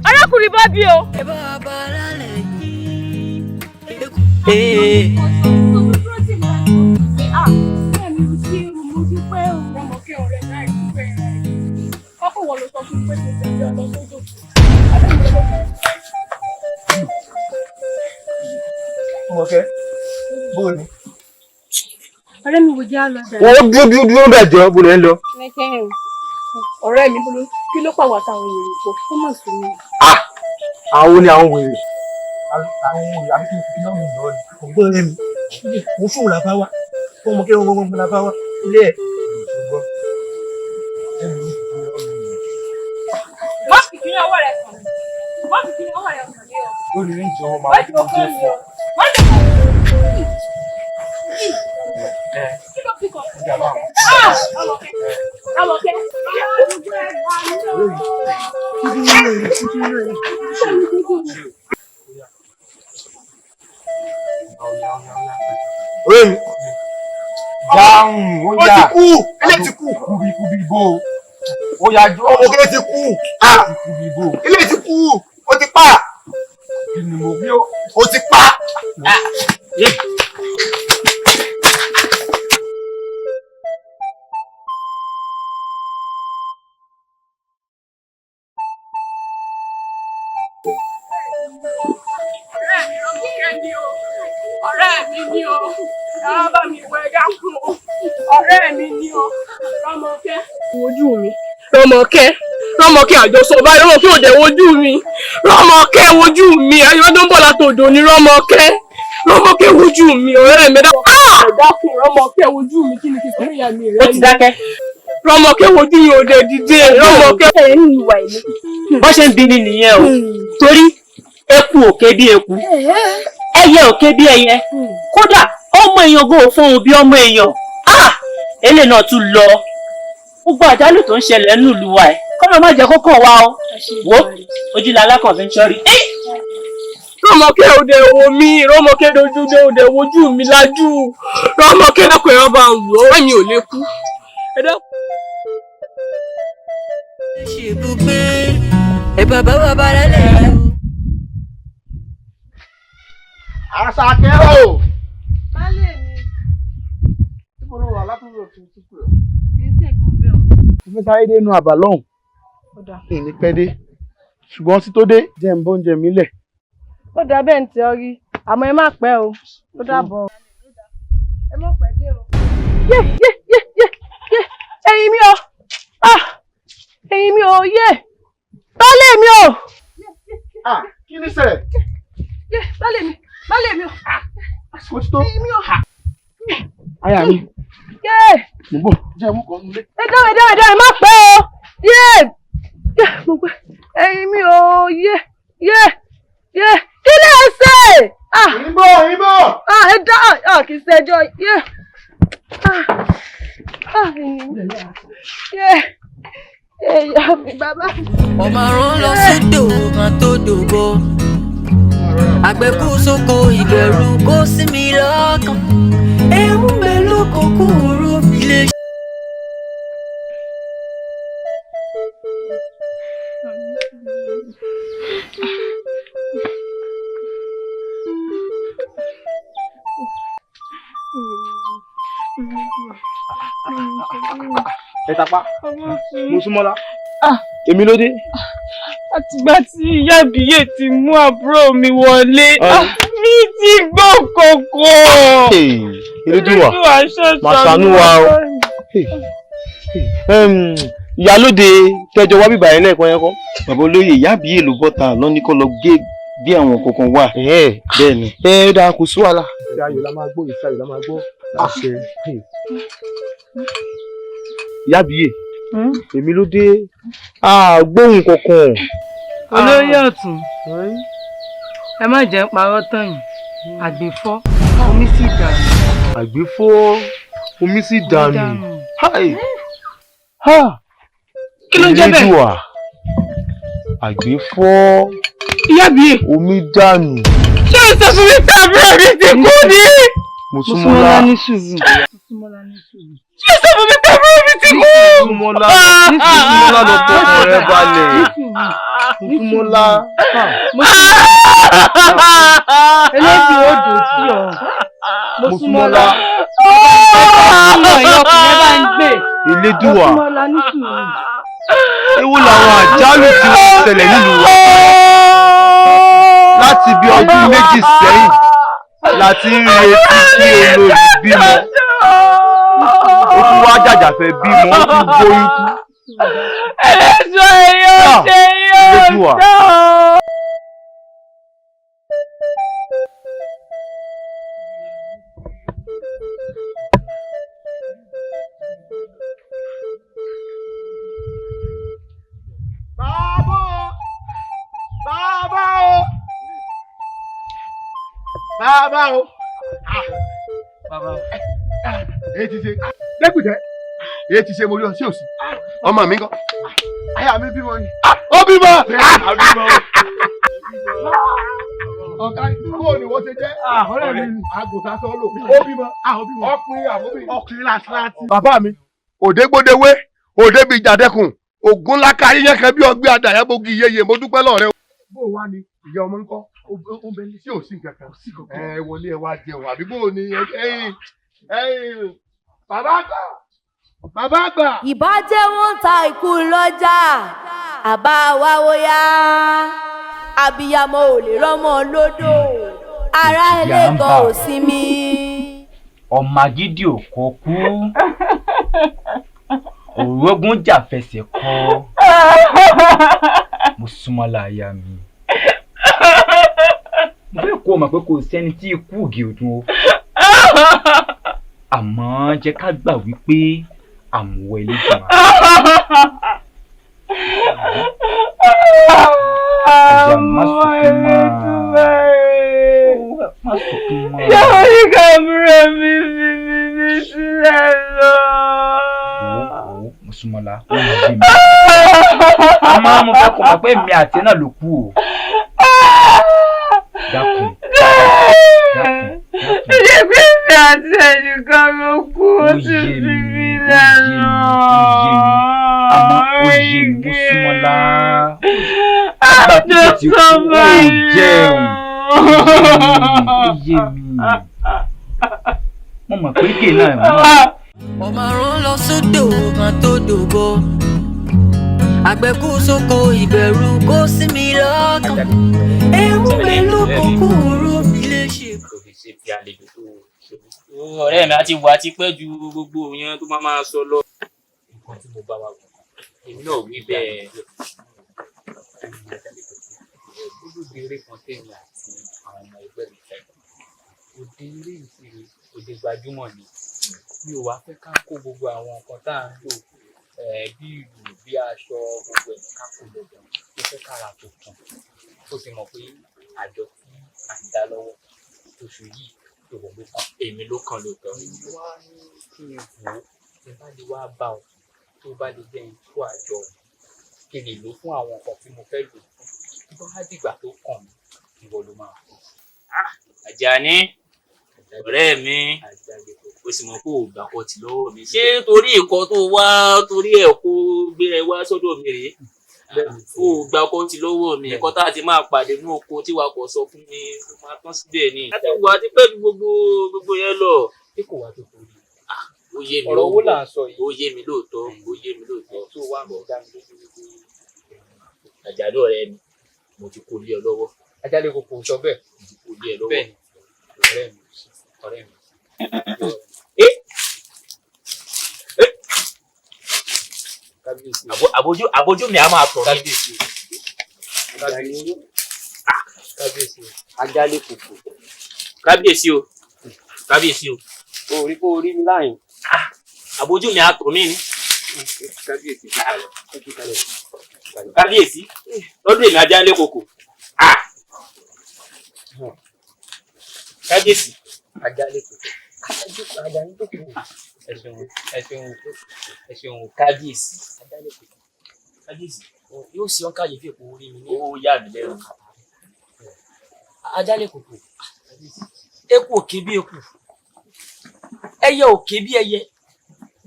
arákùnrin bá bí o. Ọmọkẹ́ bóòlù. ọ̀rẹ́ mi wò jẹ́ àlọ́ dà. wọ́n dúró bẹ̀ jọ bó lẹ́ ń lọ. ọ̀rẹ́ mi bolo kí ló pàwọ́ àtàwọn wèrè pọ̀ ó mọ̀ sí mi. àwọn ni àwọn wèrè àwọn wèrè àbí kí n fi náà mú lọ ni ọgbọ́n rẹ mi mo fún un làbá wa fún ọmọ kẹrin ọmọ làbá wa ilé ẹ̀. má fi kí ọwọ́ rẹ̀ kàn mí má fi kí ọwọ́ rẹ̀ kàn mí o. lórí ní ìjọ ọmọ àwọn tó jẹ fún ọ. Oi. Dáhùn, ó yá. Ó ti kú. Ilé ti kú. Kúbi bò. Ó yá jọ. Ọmọ kéré ti kú. Kúbi bò. Ilé ti kú. Ó ti pa. Kí ni mo bí ó? Ó ti pa. Ọ̀rẹ́ mi ni o, bá mi wọ ẹ̀dá kún o. Ọ̀rẹ́ mi ni o, Rọ́mọkẹ́. Wojú mi. Rọ́mọkẹ́ àjọsọ báyìí, Rọ́mọkẹ́ òde wojú mi. Rọ́mọkẹ́ wojú mi, ayọ́dún bọ̀ látòdò ni Rọ́mọkẹ́. Rọ́mọkẹ́ wojú mi, ọ̀rẹ́ mi dákun. Ẹ̀dá kún Rọ́mọkẹ́ wojú mi, kí ni kí sọ ìyá mi rẹ̀? Ó ti dákẹ́. Rọ́mọkẹ́ wojú mi òde dìde. Rọ́mọkẹ́. Ẹ ní ìwà ìlú. Bọ́ ṣe ń bi ni nìyẹn o, torí eku òkè bí eku. Ẹyẹ òkè bí ẹyẹ, kódà ọmọ èèyàn gò fún òun bí ọmọ èèyàn. Èlé náà tún lọ gbogbo àjálù tó ń ṣẹlẹ̀ nílùú wa ẹ̀ kọ́nà má jẹ́ kókó wa o wo ojúlá alákọ̀ọ́fẹ́ ń ṣọ́rí. Rọ́mọkẹ́ òde wo mi, Rọ́mọkẹ́ dojúdé òde wojú mi lájú. Rọ́mọkẹ́ lọ́kọ̀ ẹ̀rọ bá ń wò ọ̀rẹ́ mi ò lè kú. ṣe ibùgbé ẹ bàbá bàbá rẹ lẹ́yìn. Àṣàkẹ́ o. Bálẹ̀ mi. Tí mo lọ wà látúndò tí tí pè ọ́. Ẹsẹ̀ kan bẹ́ẹ̀ o. Mo fẹ́ sáré dé inú àbà lọ́hùn. Ìní pẹ́ dé. Ṣùgbọ́n tí tó dé jẹ́ ń bóúnjẹ mi lẹ̀. Ó dà bẹ́ẹ̀ ń tẹ ọ rí, àmọ́ ẹ má pẹ́ o. Ó dàbọ̀. Ẹ má pẹ́ dé o. Yé! Ẹyin mi o! Ẹyin mi o! Yé! Bálẹ̀ mi o! Kí ni ṣẹlẹ̀? Yé! Bálẹ̀ mi o! Àsìkò tí tó. Ẹyin mi o! Aya mi. Yé! Mo bọ̀ jẹ́ mú kan nílé. Ẹ dáwẹ̀ má pẹ́ o! Yé! Mo pẹ́. Ẹyin mi o! Yé! Kí lè ṣe? Ìbọ̀! Ẹ dá kì í ṣẹjọ́. Yé! Ìyá mi bàbá. ọmọ àrùn lọ sódò kan tó dòbò àgbẹ̀kú sóko ìbẹ̀rù kó sí mi lọ́kàn ewu mélòó kò kúrò ilé. Ẹ tapá. Mo súnmọ́lá. Èmi ló dé. Àtìgbà tí ìyá ìbíyè ti mú àbúrò mi wọlé, mi ti gbọ́ kòkó. Elédùwà máa ṣàánú wa o. Ìyálóde tẹjọ wá bíbá yẹn lẹ́ẹ̀kan yẹn kọ́. Bàbá olóyè ìyá àbíyè ló bọ́ta lọ́ní kọ́ lọ gé bí àwọn kankan wà. Bẹ́ẹ̀ ni. Ó dáa kò sí wàhálà. Ìfẹ́ ayọ̀ la máa gbọ́, ìfẹ́ ayọ̀ la máa gbọ́. Àṣẹ. Ìyá àbíyè, èmi ló dé. Gbóhùn kankan. Olóyè ọ̀tún, ẹ má jẹ́ parọ́ tán yìí, àgbẹ̀fọ́, omi sì dànù. Àgbẹ̀fọ́, omi sì dànù. Kí ló ń jẹ́ bẹ́ẹ̀? Elédùà, àgbẹ̀fọ́, ìyá àbíyè, omi dànù. Ṣé o sọ fún mi pé àbúrò mi ti kú ni? Mo súnmọ́lá ní sùúrù. Ṣé o sọ fún mi pé àbúrò mi ti kú? Súnmọ́lá lọ fọkàn rẹ balẹ̀. Súnmọ́lá. Eléyìí ó dùn sí ọ. Mo súnmọ́lá. Elédùà. Ewu làwọn àjálù tí wọ́n ṣẹlẹ̀ nílùú wa. Láti bí ọdún méjì sẹ́yìn láti ń retí kí olórí bímọ. tún wá jàjà fẹ́ bímọ ó tún gbóyún kú. ẹlẹ́sọ̀ yóò ṣe yóò tán. Bàbá o. Bàbá o. Èyí ti ṣe. Dẹ́kùtẹ́. Èyí ti ṣe mo rí ọ sí òsì. Ọmọ mi kan. Aya mi bímọ ni. Ó bímọ. Ọ̀gá bóò ni wọ́n ṣe jẹ́. Ọ̀rẹ́ mi ni. Àgùntàn sọ lò. Ó bímọ. Ọkùnrin àbóbí. Ọkùnrin láti. Bàbá mi. Òdégbódewé. Òdébi ìjàdẹ́kùn. Ògún lákàrí yẹn kan bí ọgbẹ́ adàyẹ́bógi yeye mo dúpẹ́ lọ́rẹ́. Bó wá ni ìyá ọmọ ńkọ́? Ó bẹ ní sí òsì kankan. Ẹ wọlé ẹ wá jẹun àbí bó ni ẹ̀yin bàbá àgbà. Bàbá àgbà. Ìbàjẹ́ wọn ta ikú lọ́jà àbá wa wóyá abiyamọ ò lè rọ́mọ lódò ara ẹlẹ́gàn ò sinmi. ọmọ agídí ò kọ kú òrógùn jà fẹsẹ̀ kọ mo súnmọ́ láyà mi. mo fẹ́ kó o mọ̀ pé kò sẹ́ni tí ikú ògì òdùn o àmọ́ jẹ́ ká gbà wípé àmúwọ̀ ilé jùmọ̀. Àjà má sunkún mọ́. Má sunkún mọ́. Yàrá ní kàmúrà mi sílẹ̀ lọ. Mùsùlùmọ́lá ó ń jí mi. Àmọ́ mo fẹ́ kó mọ̀ pé mi àti náà ló kú o. Dákun. Ṣé pé mi àti ẹnìkan ló kú ó ti fi mí lẹ́nu? Àmọ́ ó yé mi Mùsùlùmọ́lá. Nígbà tí o ti kú ó jẹun. Ó yé mi. Mo mọ̀ pé gè náà mọ̀. ọmọ àrùn lọ sódò kan tó dòbò àgbẹ̀kú sóko ìbẹ̀rù kó sí mi lọ́kàn ewu pẹ̀lú kúkúrú ilé ṣe. ọ̀rẹ́ mi àti wà ti pẹ́ ju gbogbo yẹn tó máa sọ lọ. nǹkan tí mo bá wà wọ̀ èmi náà wí bẹ́ẹ̀. olùdéré kan tẹ̀lé àti àwọn ọmọ ẹgbẹ́ mi fẹ́. òde eré ìṣeré òde gbajúmọ̀ ni mi ò wá fẹ́ ká kó gbogbo àwọn nǹkan tá à ń lò bí ìlú bí aṣọ gbogbo ẹ̀ ká kó lọ bẹ̀rẹ̀ tó fẹ́ kára tó kàn ó sì mọ̀ pé àjọ tí à ń dá lọ́wọ́ oṣù yìí tó wọ̀ ló kàn èmi ló kàn lóòótọ́. wá ní kí n wò ó tí bá lè wá bá ọ tó bá lè jẹ́ ikú àjọ kí n lè lò fún àwọn nǹkan tí mo fẹ́ lò fún tó bá dìgbà tó kàn mí ìwọ ló máa fún. Àjàní ọ̀rẹ́ mi o sì mọ̀ pé o gbà kọ́ ti lọ́wọ́ mi ṣé torí nǹkan tó wá torí ẹ̀ kó gbé ẹ wá sọ́dọ̀ mi rèé o gbà kọ́ ti lọ́wọ́ mi nǹkan tá a ti máa pàdé ní oko tí wàá kọ́ sọ fún mi ó máa tán síbẹ̀ ni. àti wà á ti pẹ́ ju gbogbo yẹn lọ tí kò wá tó kò rí ó yé mi ọ̀rọ̀ owó là ń sọ yìí ó yé mi lóòótọ́ ó yé mi lóòótọ́ tó wà mọ̀ dá mi lójú wípé Àjàní ọ̀rẹ́ mi mo ti kó lé ọ lọ́wọ́. Ajálẹ̀ kò sọ bẹ́ẹ̀ mo ti kó lé ẹ lọ́wọ́ ọ̀rẹ́ mi. Àbójú mi a máa tọ̀ ní. Kábíyèsí Ajálẹ̀ kòkò. Kábíyèsí o. Kábíyèsí o. Orí kó orí mi láyìn. Àbójú mi a tọ̀ mí ni. Kábíyèsí. Kábíyèsí lọ́dún èmi Ajálẹ̀ kòkò. Kábíyèsí Ajálẹ̀ kòkò. Ajálẹ̀ kòkò. ẹ ṣeun Kábíyèsí Ajálẹ̀ kòkò. Kábíyèsí yóò ṣe ọ́n káyé fèpò orí mi ní ó yà mí lẹ́nu. Ajálẹ̀ kòkò. Eku òkè bí eku. Ẹyẹ òkè bí ẹyẹ.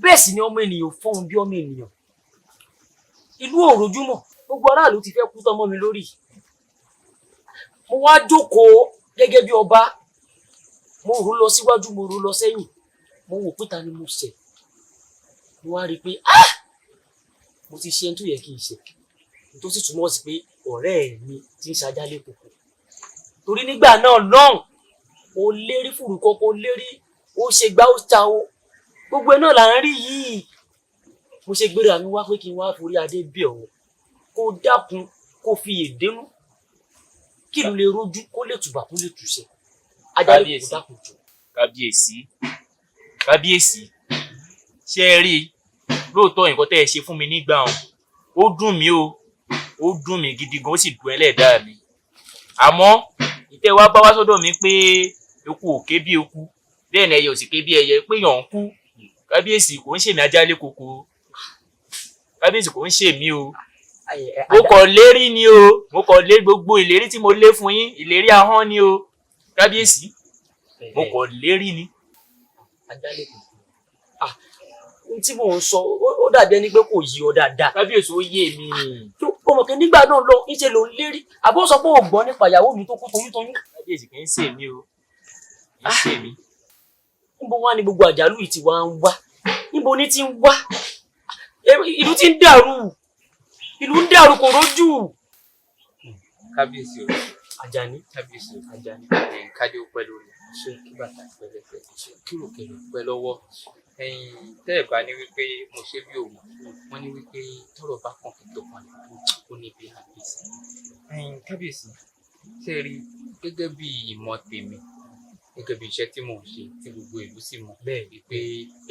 Bẹ́ẹ̀ sì ni ọmọ ènìyàn fọ́hùn bí ọmọ ènìyàn. Ìlú òrojúmọ̀ gbogbo aráàlú ti fẹ́ kú tọmọ mi lórí. Mo wá jókòó gẹ́gẹ́ bí ọba. Mo rò lọ síwájú mo rò lọ sẹ́yìn. Mo wò pé ta ni mo ṣẹ̀. Mo wá rí i pé mo ti ṣe ohun tó yẹ kí n ṣe. Tó sì túmọ̀ sí pé ọ̀rẹ́ mi ti ń ṣajálẹ̀ kòkò. Torí nígbà náà lọ́hùn ó lérí fùrùkọ́ kó lérí ó ṣe gbá ó ta ó gbogbo ẹ̀ náà là ń rí yìí mo ṣe gbéra mi wá pé kí n wá forí adé bẹ̀ ọ́ kó dákun kó fi èdénú kí ló lè rojú kó lè tùbà kó lè tùṣẹ Ajálẹ̀ kó dákun jù. kábíyèsí ṣé ẹ rí lóòótọ́ nǹkan tẹ́ ẹ ṣe fún mi nígbà ó dùn mí o ó dùn mí gidi gan ó sì dùn ẹlẹ́dàá mi àmọ́ ìtẹ́ wa bá wá sọ́dọ̀ mi pé eku ò ké bí eku bẹ́ẹ̀ ni ẹyẹ ò sì ké bí ẹyẹ pé yàn ń kú kábíyèsí kò ń ṣèmí Ajálẹ̀ koko kábíyèsí kò ń ṣèmí o mo kàn lérí ni o mo kàn lé gbogbo ìlérí tí mo lé fún yín ìlérí ahọ́n ni o kábíyèsí mo kàn lérí ni. Ajálẹ̀ koko tí mò ń sọ ó dàbí ẹni pé kò yí ọ dáadáa. kábíyèsí ó yé mi. ọmọ kì í nígbà náà lọ ń ṣe ló ń lérí àbọ̀ sọ pé ò gbọ́ nípa ìyàwó mi tó kú toyúntoyún. kábíyèsí kì í ṣe mí o kì í ṣe mí. níbo wá ni gbogbo àjálù yìí ti wá ń wá níbo ni ti ń wá ìlú ti ń dàrú kò rójú. kábíyèsí o Àjàní kábíyèsí o Àjàní kájọ pẹ́ lórí ṣé kí bàtà pẹ́ lẹ́sẹ̀ ṣé kí òkèlè pẹ́ lọ́wọ́ tẹ́ ẹ̀ bá ní wípé mo ṣe bí òun wọ́n ní wípé tọ́rọ̀ bá kàn kí tó kan ó ní bí àbíyèsí. kábíyèsí ṣe rí gẹ́gẹ́ bí ìmọ̀ tèmi gẹ́gẹ́ bí iṣẹ́ tí mò ń ṣe tí gbogbo ìlú sì mọ̀ bẹ́ẹ̀ wípé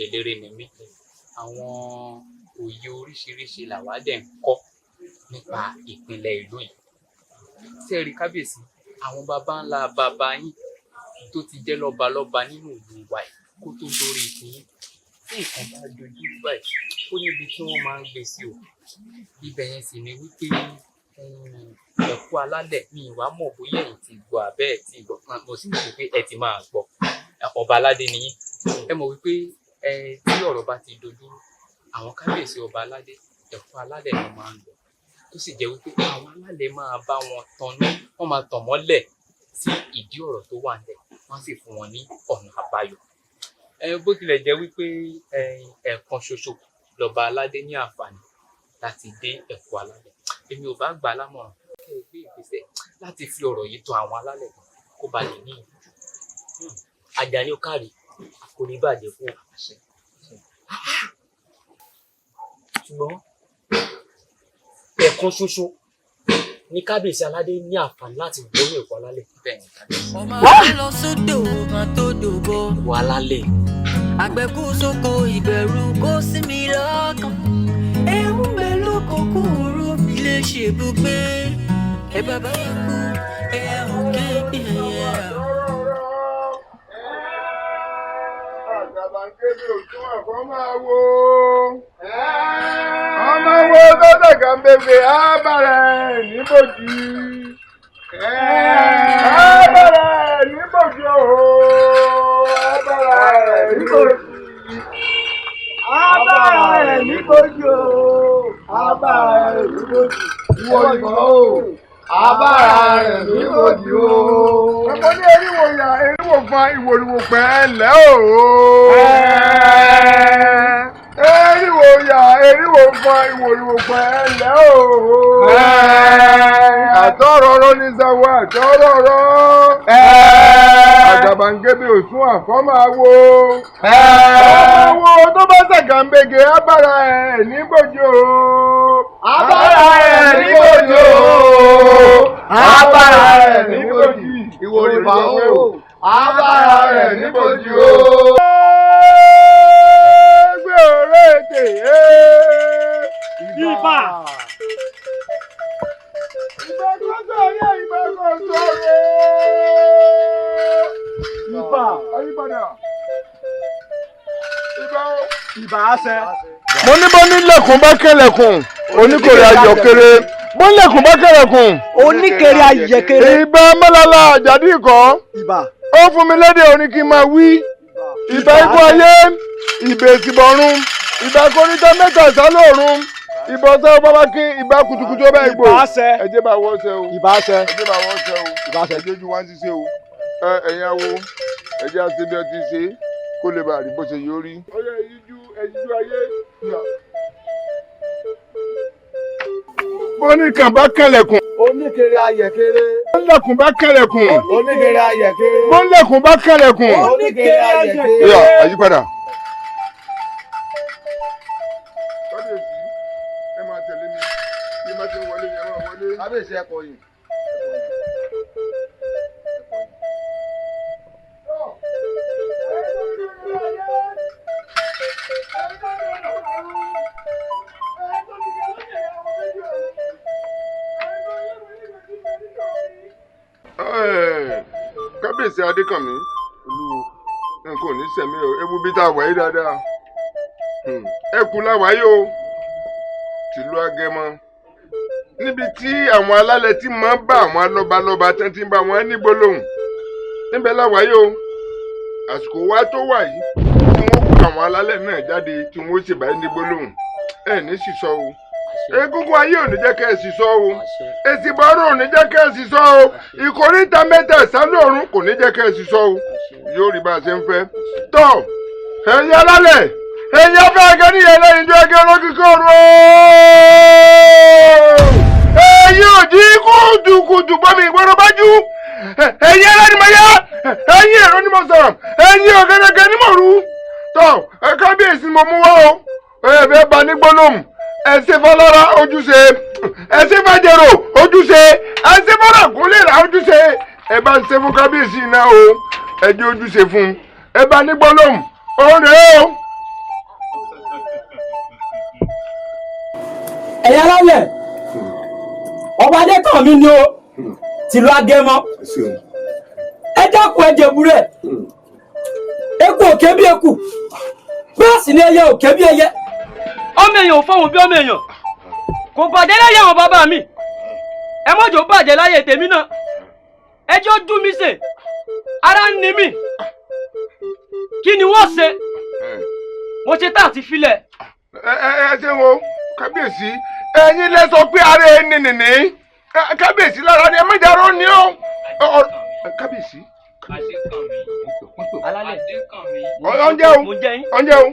eléré ni mí àwọn òye oríṣiríṣi làwa dẹ̀ ń kọ́ nípa ìpínlẹ̀ ìlú yìí. ṣe rí kábíyèsí àwọn baba ńlá baba yín tó ti jẹ́ lọ́balọ́ba nínú ìlú wa yìí kó tó dórí ìpínyín tí nǹkan bá dojú báyìí ó níbi tí wọ́n máa ń gbé sí o ibẹ̀ yẹn sì ni wípé ẹ̀kú alálẹ̀ mi ìwà mọ̀ bóyá ẹ̀yin ti gbọ́ abẹ́ ẹ̀ tí gbọ́ mo sì mọ̀ wípé ẹ ti máa gbọ́ ọba aládé ni yín ẹ mọ̀ wípé tí ọ̀rọ̀ bá ti dojú àwọn kábíyèsí ọba aládé ẹ̀kú alálẹ̀ ni wọ́n máa ń lọ tó sì jẹ́ wípé àwọn alálẹ̀ máa bá wọn tanná wọ́n máa tàn mọ́lẹ̀ sí ìdí ọ̀rọ̀ tó wà nílẹ̀ wọ́n sì fún wọn ní ọ̀nà àbáyọ. Bó tilẹ̀ jẹ́ wípé ẹ̀ẹ̀kan ṣoṣo lọ́ba aládé ní àǹfààní láti dé ẹ̀kú alálẹ̀ èmi ò bá gbà á lámọ̀ràn kẹ́ ẹ gbé ìgbésẹ̀ láti fi ọ̀rọ̀ yìí tọ̀ àwọn alálẹ̀ kó ba lè ní ìyànjú. Àjàní ó kárí kò ní bàjẹ́ fún àṣẹ. ṣùgbọ́n ẹ̀ẹ̀kan ṣoṣo ní kábíyèsí aládé ní àǹfààní láti wọnú ẹ̀kọ́ alálẹ̀. ọmọ lọ sódò kan tó dòbò. ẹ̀kọ́ alálẹ̀. àgbẹ̀kú sóko ìbẹ̀rù kó sí mi lọ́kàn. ewu ń bẹ lóko kúrú fi lè ṣèbùgbé. ẹ bàbá yẹn kú ẹ ò kéèké ẹyẹ. Àgàbàǹgebè òtún ẹ̀fọ́ máa wo. ọmọ wo lọ́dọ̀ kan bèbè á bàrẹ̀ níbòjì. á bàrẹ̀ níbòjì ooo. á bàrẹ̀ níbòjì. á bàrẹ̀ níbòjì ooo. á bàrẹ̀ níbòjì. ìwọ nìkan o. á bàrẹ̀ níbòjì ooo. ẹ̀kọ́ ní eriwo ya eriwo fan ìwòrìwò pẹ́ẹ́lẹ́ ooo. eriwo ya eriwo fan ìwòrìwò pẹ́ẹ́lẹ́ ooo. àtọ́rọ̀rọ̀ ní sáwọ́ àtọ́rọ̀rọ̀. Àgàbàǹgebè òsún àfọ́máwo. ọmọ wo tó bá ṣàgàǹbègè abára ẹ̀ nígbòjò. abára ẹ̀ nígbòjò. abára ẹ̀ nígbòjì. ìwòrìfà o. abára ẹ̀ nígbòjì o. gbé òrékè ibà. ìgbàgbọ́sọ̀ yẹ ìgbàgbọ́sọ̀ rẹ̀. ibà ayípadà. ibà àṣẹ. mo ní bó nílẹ̀kùn bá kẹlẹ̀kùn oníkòrè ayọ̀kéré bó nílẹ̀kùn bá kẹlẹ̀kùn. oníkèrè ayẹ̀kéré. ìbà mọ́lálá àjàdí ìkọ́. ibà. ó fún mi lédè oní kí n máa wí. ìbà ikú ayé ìbà èsìbọ̀rún ìbà kórìtà mẹ́ta ìsálòrún ìbà ọ̀sẹ̀ bàbá kí ìbà kùtùkùtù ọba ìgbò. ibà àṣẹ. ẹ̀jẹ̀ bá wọ́n ṣe o. ibà àṣẹ. ẹ̀jẹ̀ bá wọ́n ṣe o. ibà àṣẹ. ẹ̀jẹ̀ ojú wa ń ṣiṣẹ́ o. ẹ̀yin awo ẹ̀jẹ̀ àti bí ẹ ti ṣe kó lè bàa rí bó ṣe yóò rí. ó yẹ ẹ̀yíjú ayé. bóníkàn bá kẹlẹ̀kùn. oníkèrè ayẹ̀kéré. bónílẹ̀kùn bá kẹlẹ̀kùn. oníkèrè ayẹ̀kéré. bónílẹ̀kùn bá kẹlẹ̀kùn. oníkèrè ayẹ̀kéré. yà àyípadà bá ti ń wọlé yẹn máa wọlé. kábíyèsí ẹ̀kọ́ yìí. Kábíyèsí Adékànmí n kò ní sẹ̀mí o ewu bí tá a wáyé dáadáa ẹkùn la wáyé o tìlú Agẹmọ níbi tí àwọn alálẹ̀ tí máa ń bá àwọn lọ́balọ́ba tán ti ń bá wọn ní gbólóhùn níbẹ̀ la wáyé o àsìkò wa tó wà yìí tí wọ́n kó àwọn alálẹ̀ náà jáde tí wọ́n sì bá ní gbólóhùn ẹ̀ ní sísọ o egungun ayé ò ní jẹ́ kẹ́ ẹ sísọ o èsì bọ́rọ̀ ò ní jẹ́ kẹ́ ẹ sísọ o ìkórìtà mẹ́tẹ̀ẹ̀sán lọ́run kò ní jẹ́ kẹ́ ẹ sísọ o yóò rí bá a ṣe ń fẹ́ tọ́ ẹ̀yin alálẹ̀ ẹ̀yin afẹ́ akẹ́ níyẹn lẹ́yìn tó ẹgẹ́ olókìkí ọ̀run o ẹ̀yin òjì kùtùkùtù bọ́mi ìgbọ́dọ̀ bá jú ẹ̀yin ẹlẹ́nìmọ̀yá ẹ̀yin ẹ̀rọ ni mo sọ̀rọ̀ ẹ̀yin ọ̀gẹ́dẹ̀gẹ́ ni mo rú tọ́ ẹ kábíyèsí mo mú wá o ẹ̀ fẹ́ bá ní gbólóhùn ẹsẹ fọlọ́ra ojúṣe ẹsẹ fàjẹrò ojúṣe ẹsẹ fọlọ́ kúnlẹ̀ra ojúṣe ẹ bá ń ṣe fún kábíyèsí iná o ẹ di ojúṣe fún ẹ bá ní gbólóhùn ó rèé o. ẹ̀yà lálẹ́ ọba Adékànmí ni o tìlú Agẹmọ ẹ dákun ẹ jẹ̀búrẹ́ eku òkè bí eku bẹ́ẹ̀ sì ni ẹyẹ òkè bí ẹyẹ ọmọ èèyàn ò fọhùn bí ọmọ èèyàn kò bàjẹ́ láyé àwọn bàbá mi ẹ mọ́jọ́ bàjẹ́ láyé tèmi náà ẹjọ́ dùn mí sè ara ń ni mí kí ni wọ́n ṣe mo ṣe tá àti filẹ̀. ẹ ṣe wo kábíyèsí ẹ̀yin lẹ sọ pé ara ẹni nìní kábíyèsí lára ni ẹ má jarọ ni ó kábíyèsí. alálẹ̀ ọ̀njẹ́ o ọ̀njẹ́ o.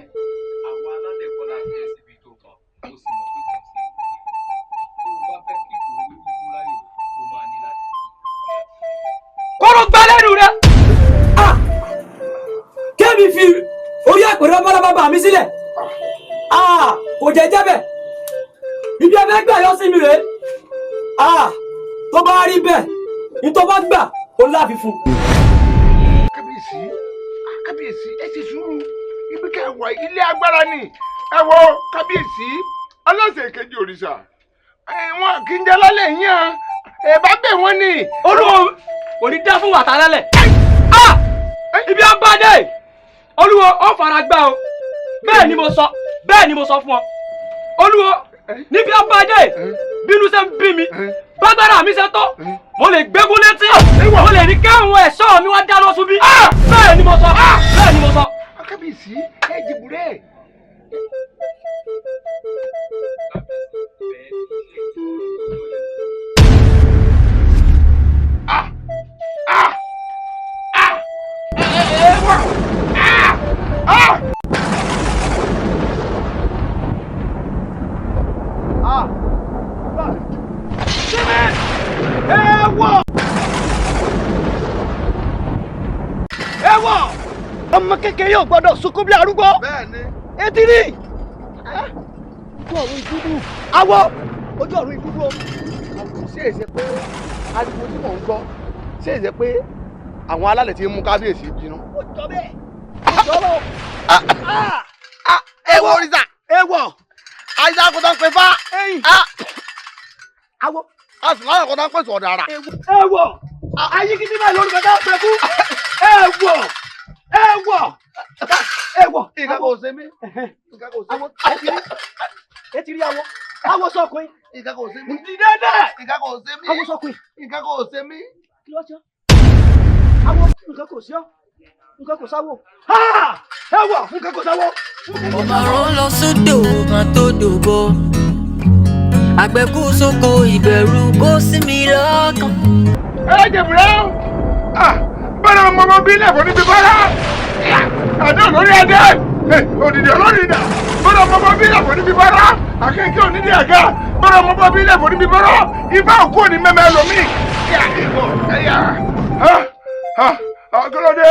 kóró gbá lẹ́nu rẹ̀ kébì fi orí àpèrè bálábàbà mi sílẹ̀ kò jẹ́ jẹ́bẹ̀ ibi ẹgbẹ́ gbà yọ sí mi rèé tó bá rí bẹ́ẹ̀ ní tó bá gbà ó láfi fún. kábíyèsí ẹ ti sùúrù ibi ká wà ilé agbára ni ẹ wọ kábíyèsí aláṣẹ kejì òrìṣà wọn kì í jẹ lálẹ́ yín ẹ bá bẹ̀ wọ́n ni. olúwo kò ní dá fún wàtá lálẹ́ ibi abáde olúwo ó fara gbá o bẹ́ẹ̀ ni mo sọ fún ọ olúwo níbi abáde bínú ṣe ń bí mi bágbára mi ṣe tó mo lè gbégún létí mo lè ní káwọn ẹ̀ṣọ́ mi wá dáná sun bí bẹ́ẹ̀ ni mo sọ. kábíyèsí ẹ jìbùrẹ́. ọmọ kékeré ò gbọ́dọ̀ sunkún bí arúgbó. bẹ́ẹ̀ni. etí rí. ojú ọ̀run ìdúdú. awọ ojú ọ̀run ìdúdú o. ṣé èsè pé ariwo tí mò ń gbọ́ ṣé èsè pé àwọn alálẹ̀ ti mú kábíyèsí bínú. ó jọ bẹ́ẹ̀. ó jọ lọ. ewọ òrìṣà. ewọ. àyíṣà kò tán pé fá. awọ. àsùnwọ̀n kò tán pé sọ̀dọ̀ ara. ewọ. ayíkíní náà lórúkọ tá a pẹ fún. ewọ. Nǹkan kò ṣe mí. Nǹkan kò ṣe mí. Etiri awọ. Awọ sọkùn. Nǹkan kò ṣe mí. Dídẹ́dẹ́. Nǹkan kò ṣe mí. Awọ sọkùn. Nǹkan kò ṣe mí. Kí ló ṣe? Awọ nǹkan kò ṣe ọ́. Nǹkan kò sáwọ. Ẹwọ nǹkan kò sáwọ. Ọ̀rọ̀ lọ sódò kan tó dògbò. Àgbẹ̀kú sóko ìbẹ̀rù kó sí mi lọ́kàn. Ẹ jẹ̀bùrẹ́ o. Bọ́lá ọmọ bí ilé ẹ̀fọ́ níbi bọ́lá. Àdé olórí adé. Òdìdí olórí ìdá. Bọ́lá ọmọ bí ilé ẹ̀fọ́ níbi bọ́lá. Akẹ́kẹ́ onídìí ẹ̀gá. Bọ́lá ọmọ bí ilé ẹ̀fọ́ níbi bọ́lá. Ifá òkú òní mẹ́mẹ́ lomi. Kílódé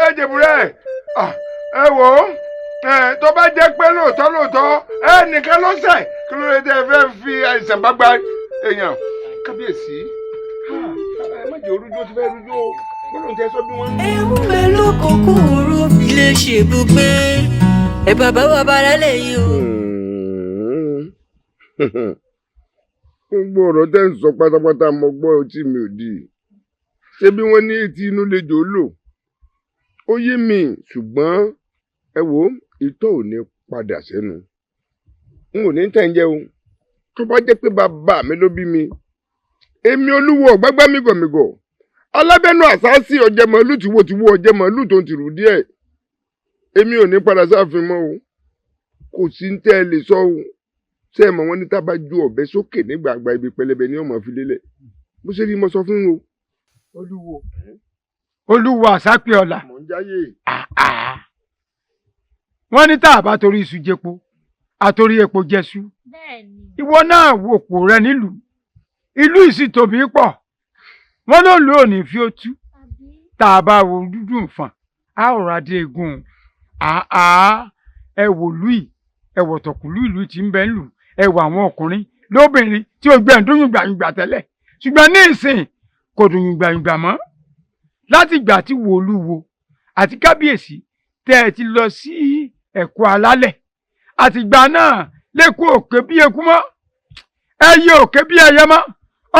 ẹ jẹ̀bùrẹ́. Ẹ wò ó. Tó bá jẹ́ pé lóòótọ́ ẹnìkan ló ṣẹ̀. Kílódé tẹ́ ẹ fẹ́ fi àìsàn bá gba èèyàn kábíyèsí ẹ má jẹ́ orújú ó ti fẹ́ rújú o gbọ́dọ̀ tẹ sọ bí wọ́n. ewu mélòó kòkòrò ilé ṣèbùgbé ẹ bàbá bàbá lálẹ́ yìí o. gbogbo ọ̀rọ̀ tẹ́ ń sọ pátápátá mo gbọ́ etí mi ò di ṣé bí wọ́n ní etí inú lejò lò ó yé mi ṣùgbọ́n ẹ wo ìtọ́ ò ní padà sẹ́nu n ò ní tẹ̀ ń jẹ́ o tó bá jẹ́ pé bàbá mi ló bí mi èmi olúwo ọ̀gbágbá mígọ̀mígọ̀ alábẹ́nu àsáàsì ọ̀jẹ̀mọ̀lú tìwọ́tìwọ́ ọ̀jẹ̀mọ̀lú tó ń tìrù díẹ̀ èmi ò ní padà sáàfin mọ́ o kò sí ń tẹ́ ẹ lè sọ o ṣé ẹ mọ̀ wọ́n ní tá bá ju ọ̀bẹ sókè nígbàgbà ibi pẹlẹbẹ ní ọmọ fi lélẹ̀ bó ṣe rí mo sọ fún o. olúwo àsápẹ́ ọ̀la. mò ń jáyè. wọ́n ní tá a bá torí iṣu jẹpo àtorí epo jẹṣu. ìwọ náà wò pò rẹ nílùú ìlú ìsì tóbi pọ̀ wọ́n ló lò ní fi ó tú tá a bá wo dúdú nǹkan a ò ra dé egun ẹ wò lùí ẹ wò tọkùlù ìlú tí ń bẹ ń lù ẹ wò àwọn ọkùnrin lóbìnrin tí ó gbẹ ń dún yùngbàyùngbà tẹ́lẹ̀ ṣùgbọ́n ní ìsìn kò dùn yùngbàyùngbà mọ́ láti ìgbà tí Olúwo àti kábíyèsí tẹ́ ẹ ti lọ sí ẹ̀kọ́ alálẹ̀ àtìgbà náà lẹ́kọ̀ọ́ òkè bí eku mọ́ ẹyẹ òkè bí ẹyẹ mọ́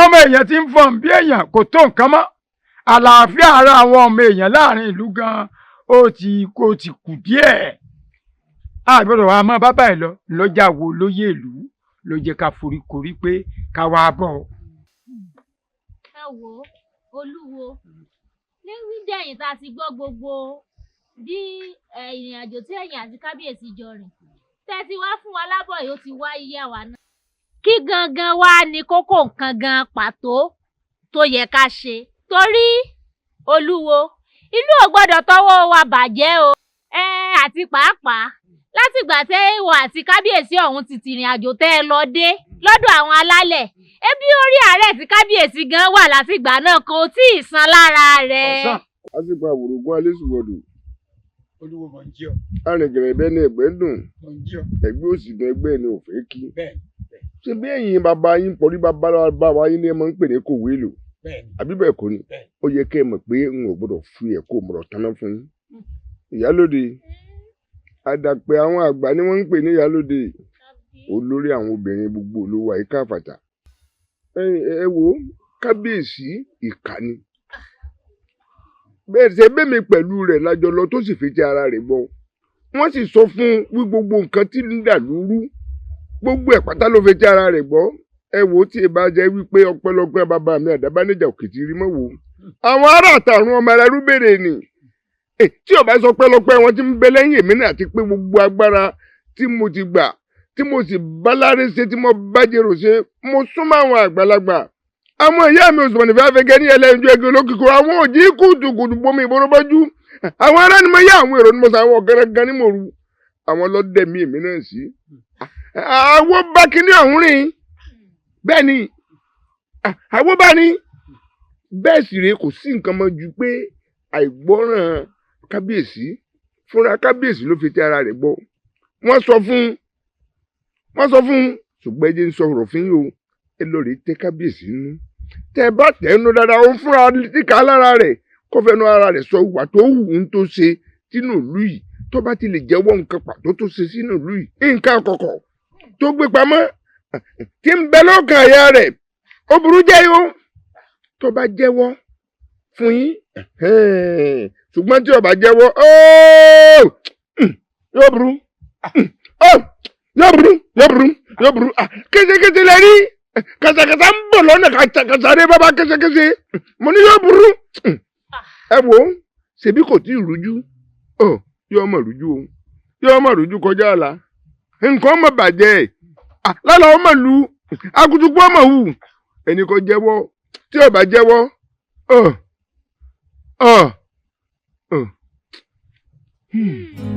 ọmọ èèyàn ti ń fọ̀n bí èèyàn kò tó nǹkan mọ́ àlàáfíà ara àwọn ọmọ èèyàn láàrin ìlú gan ó ti kù díẹ̀ àgbẹ̀rọ̀ wa mọ́ bàbá ẹ̀ lọ́jà wo lóyè ìlú ló jẹ́ ká foríkorí pé ká wá bọ̀. ẹ wo Olúwo lẹ́yìn dẹ̀yìn tá a ti gbọ́ gbogbo bí ìrìn àjò tí ẹ̀yin àti kábíyèsí jọ rìn tẹ́ ti wá fún wa lábọ̀ yìí ó ti wá yíyá wa náà. kí gangan wá ní kókó nǹkan gan pàtó tó yẹ ká ṣe torí Olúwo ìlú ò gbọ́dọ̀ tọwọ́ wa bàjẹ́ o àti pàápàá látìgbà tẹ́ ìwọ àti kábíyèsí ọ̀hún ti tìrìn àjò tẹ́ ẹ lọ dé lọ́dọ̀ àwọn alálẹ̀ ebi orí ààrẹ tí kábíyèsí gan wà látìgbà náà kò tí ì san lára rẹ̀. lásìkò àwòrán alésùwọ̀dù Olúwo mọ̀ ń jí ọ. arìngìrìbẹ́ ní ẹgbẹ́ dùn ẹgbẹ́ òsì dùn ẹgbẹ́ ni ò fẹ́ kí. ṣé bí ẹ̀yin bàbá yín pọ̀rí bàbá yín ni ẹ máa ń pè ní kòwé lò àbí bẹ́ẹ̀ kọ́ ni ó yẹ kẹ́ ẹ mọ̀ pé n ò gbọ́dọ̀ fi ẹ̀kọ́ mọ̀rọ̀ tanná fún yín. ìyálóde àdàpẹ̀ àwọn àgbà ni wọ́n ń pè ní ìyálóde olórí àwọn obìnrin gbogbo olówó àyíká àfàtà. ẹ wo kábíyèsí ìkànnì bẹ́ẹ̀ ṣe bẹ́mi pẹ̀lú rẹ̀ lájọ lọ tó sì fi ti ara rẹ̀ gbọ́ wọ́n sì sọ fún wí gbogbo nǹkan tí ń dà lúrú gbogbo ẹ̀ pátá ló fi ti ara rẹ̀ gbọ́ ẹ wò ó tí ì bá jẹ́ wípé ọpẹ́lọpẹ́ bàbá mi Àdàbáníjà Òkìtì rí mọ́ wò ó àwọn ará àtàrun ọmọ ẹrú béèrè ni tí ò bá sọ pẹ́lọpẹ́ wọn ti ń bẹ lẹ́yìn èmi náà àti pé gbogbo agbára tí mo ti gbà tí mo sì bá láre ṣe tí mo bá jèrò ṣe mo súnmọ́ àwọn àgbàlagbà àwọn ìyá mi òṣùwọ̀n nífẹ̀ẹ́ afẹ́gẹ́ ní ẹlẹ́yinjú ẹgbẹ́ olókìkọ àwọn òjì kùtùkùtù bomi ìboro bọ́jú àwọn ará ni mo yá àwọn èrò ni mo sọ àwọn ọ̀gẹ́rẹ́gẹ́ ní mòru àwọn lọ́dẹ̀ mi èmi náà sí. àwọn bá kíní ọ̀hún rìn bẹ́ẹ̀ ni àwọn bá ní bẹ́ẹ̀ sì rèé kò sí nǹkan mọ́ ju pé àìgbọ́ràn kábíyèsí fúnra kábíyèsí ló fi ti ara rẹ̀ gbọ́ wọ́n sọ fún ṣùgbọ́n ẹ jẹ́ ń sọ̀rọ̀ fún yín o ẹ lọ rèé tẹ kábíyèsí nínú tẹ bá tẹ ẹnu dáadáa ó fúnra tíkà lára rẹ̀ kó fẹnu ara rẹ̀ sọ ìwà tó wù ú tó ṣe sínú ìlú yìí tó bá ti lè jẹ́wọ́ nǹkan pàtó tó ṣe sínú ìlú yìí nǹkan àkọ́kọ́ tó gbé pamọ́ tí ń bẹ lọ́kàn àyà rẹ̀ ó burú jẹ́ yó tó bá jẹ́wọ́ fún yín ṣùgbọ́n tí ó bá jẹ́wọ́ yóò burú yóò burú kéṣekéṣe lè rí kàṣàkàṣà ń bọ̀ lọ́nà kàṣàkàṣà rẹ bàbá kéṣekéṣe mo ní yóò burú ẹ wò ó ṣebí kò tí ì rújú yóò mọ̀ rújú o yóò mọ̀ rújú kọjá àlà nǹkan ọmọ bàjẹ́ lálẹ́ ọmọ lu akutuku ọmọ hù ẹni kò jẹ́wọ́ tí ó bá jẹ́wọ́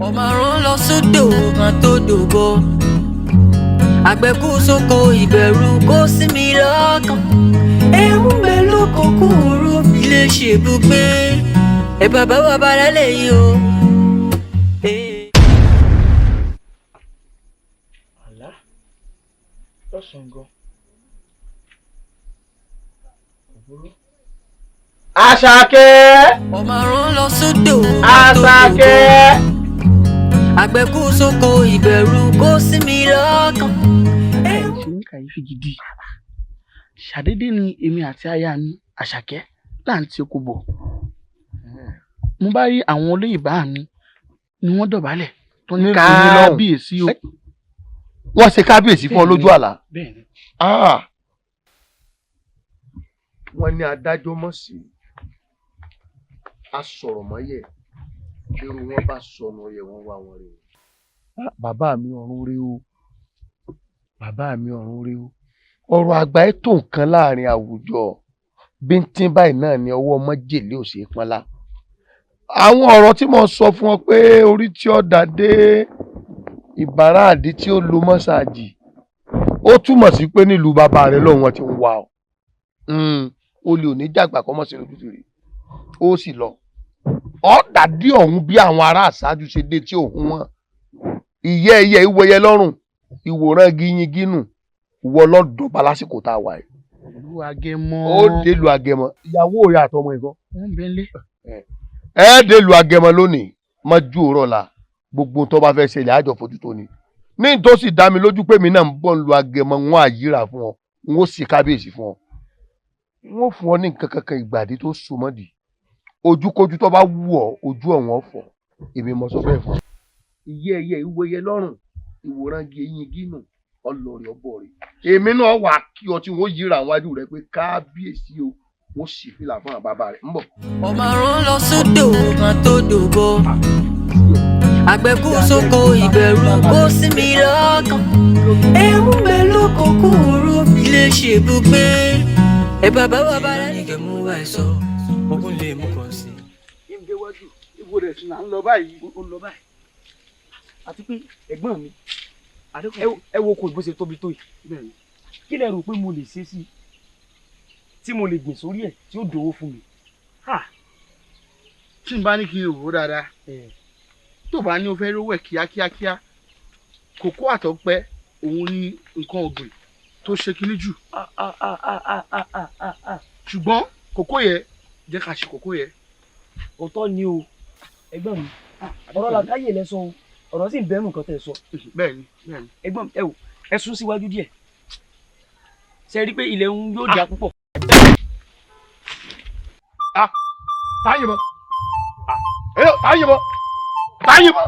ọmọ àrùn lọ sódò kan tó dòbò àgbẹ̀kú sóko ìbẹ̀rù kó sí mi lọ́kàn ewu mélòó kòkòrò ilé ṣèbùgbé ẹ bàbá bàbá lálẹ́ yìí o. àlá lọ́sàn-án gan Àṣàkẹ́. ọmọ àrùn lọ sódò. Àṣàkẹ́. àgbẹ̀kú sóko ìbẹ̀rù kó sí mi lọ́kàn. ṣe ní kàyéfì gidi ṣàdédé ni èmi àti aya mi Àṣàkẹ́ là ń ti oko bọ̀. mo bá rí àwọn olóyìnbá mi ni wọ́n dọ̀bálẹ̀ tó ní kábíyèsí o. wọ́n ṣe kábíyèsí fún ọ lójú àlá. bẹ́ẹ̀ni. wọ́n ní adájọ́ mọ̀ sí asọ̀rọ̀mọ́yẹ̀ irú wọn bá sọnù ọyẹ wọn wá wọn rè o. bàbá mi ọ̀run rè o bàbá mi ọ̀run rè o. ọ̀rọ̀ àgbà ẹ̀ tó nǹkan láàrin àwùjọ bíntín báyìí náà ni ọwọ́ májèlé ò ṣe é pọ́nlá. àwọn ọ̀rọ̀ tí mo sọ fún ọ pé orí tí ó dá dé ìbára àdí tí ó lo mọ́sáàjì ó túmọ̀ sí pé nílùú bàbá rẹ lọ́wọ́ wọn ti ń wá ọ. olè ò ní jàgbà kọ́ mọ̀ sí lójú tìrì ó sì lọ. ọ dàdí ọ̀hún bí àwọn ará àṣáájú ṣe dé tí òun wọn. ìyẹ́ ẹyẹ ìwẹyẹ lọ́rùn ìwòran gíyingínù wọ lọ́dọ̀ọ́ba lásìkò tá a wà yìí. ìlú Agẹmọ. ó délu Agẹmọ ìyàwó rẹ àtọmọ ìkan. wọ́n bẹ lé. ẹ délu Agẹmọ lónìí mọ́jú òrọ̀ la gbogbo tó bá fẹ́ ṣẹlẹ̀ àjọ fojú tó ni. ní tó sì dá mi lójú pé mi náà ń bọ̀ ń lu Agẹmọ wọn àyíra fún ọ n ó sì kábíyèsí fún ọ. n ó fún ọ ní nǹkan kankan ìgbàdí tó so mọ́dì ojúkójú tó bá wù ọ ojú ọ̀wọ́n ọ̀fọ̀ èmi mọ sọ bẹ́ẹ̀ fún ọ. ìyẹ́ ẹyẹ ìwòye lọ́rùn ìwòran gẹ̀yìn gínú ọlọ́ọ̀rẹ́ ọbọ̀ rẹ̀ èmi náà wà kí ọ tí wọ́n yíra àwọn wájú rẹ pé kábíyèsí o wọ́n sì fìlà fún àwọn bàbá rẹ̀ ń bọ̀. ọmọ àrùn lọ sódò kan tó dògbò. àgbẹ̀kú sóko ìbẹ̀rù kó sí mi lọ́kàn. ewu mélòó kò kúrú ilé ṣèbùgbé. ẹ bàbá wa bá rẹ nìkẹ́ mú wa ẹ sọ ogun lè mú kàn sí. ìgbéwájú ìbò rẹ̀ sì náà ń lọ báyìí. ó ń lọ báyìí. àti pé ẹ̀gbọ́n mi ẹ wo kò bó ṣe tóbi tó yìí. kí lẹ rò pé mo lè ṣe sí tí mo lè gbìn sórí ẹ̀ tí ó dòwó fún mi. tí n bá ní kí n rò ó dáadáa tó bá ní o fẹ́ rówó ẹ̀ kíákíákíá kòkó àtọ̀pẹ́ òun ni nǹkan ọ̀gbìn tó ṣe kinní jù. ṣùgbọ́n kòkó yẹ jẹ́ ká ṣe kòkó yẹ. òótọ́ ni o ẹ̀gbọ́n mi ọ̀rọ̀ làkàyè lẹ sọ o ọ̀rọ̀ sì ń bẹ́nu nǹkan tẹ́ ẹ sọ. bẹ́ẹ̀ni bẹ́ẹ̀ni. ẹ̀gbọ́n mi ẹ wò ẹ sún síwájú díẹ̀ ṣe rí i pé ilẹ̀ ń yóò dà púpọ̀. táyé mọ táyé mọ táyé mọ.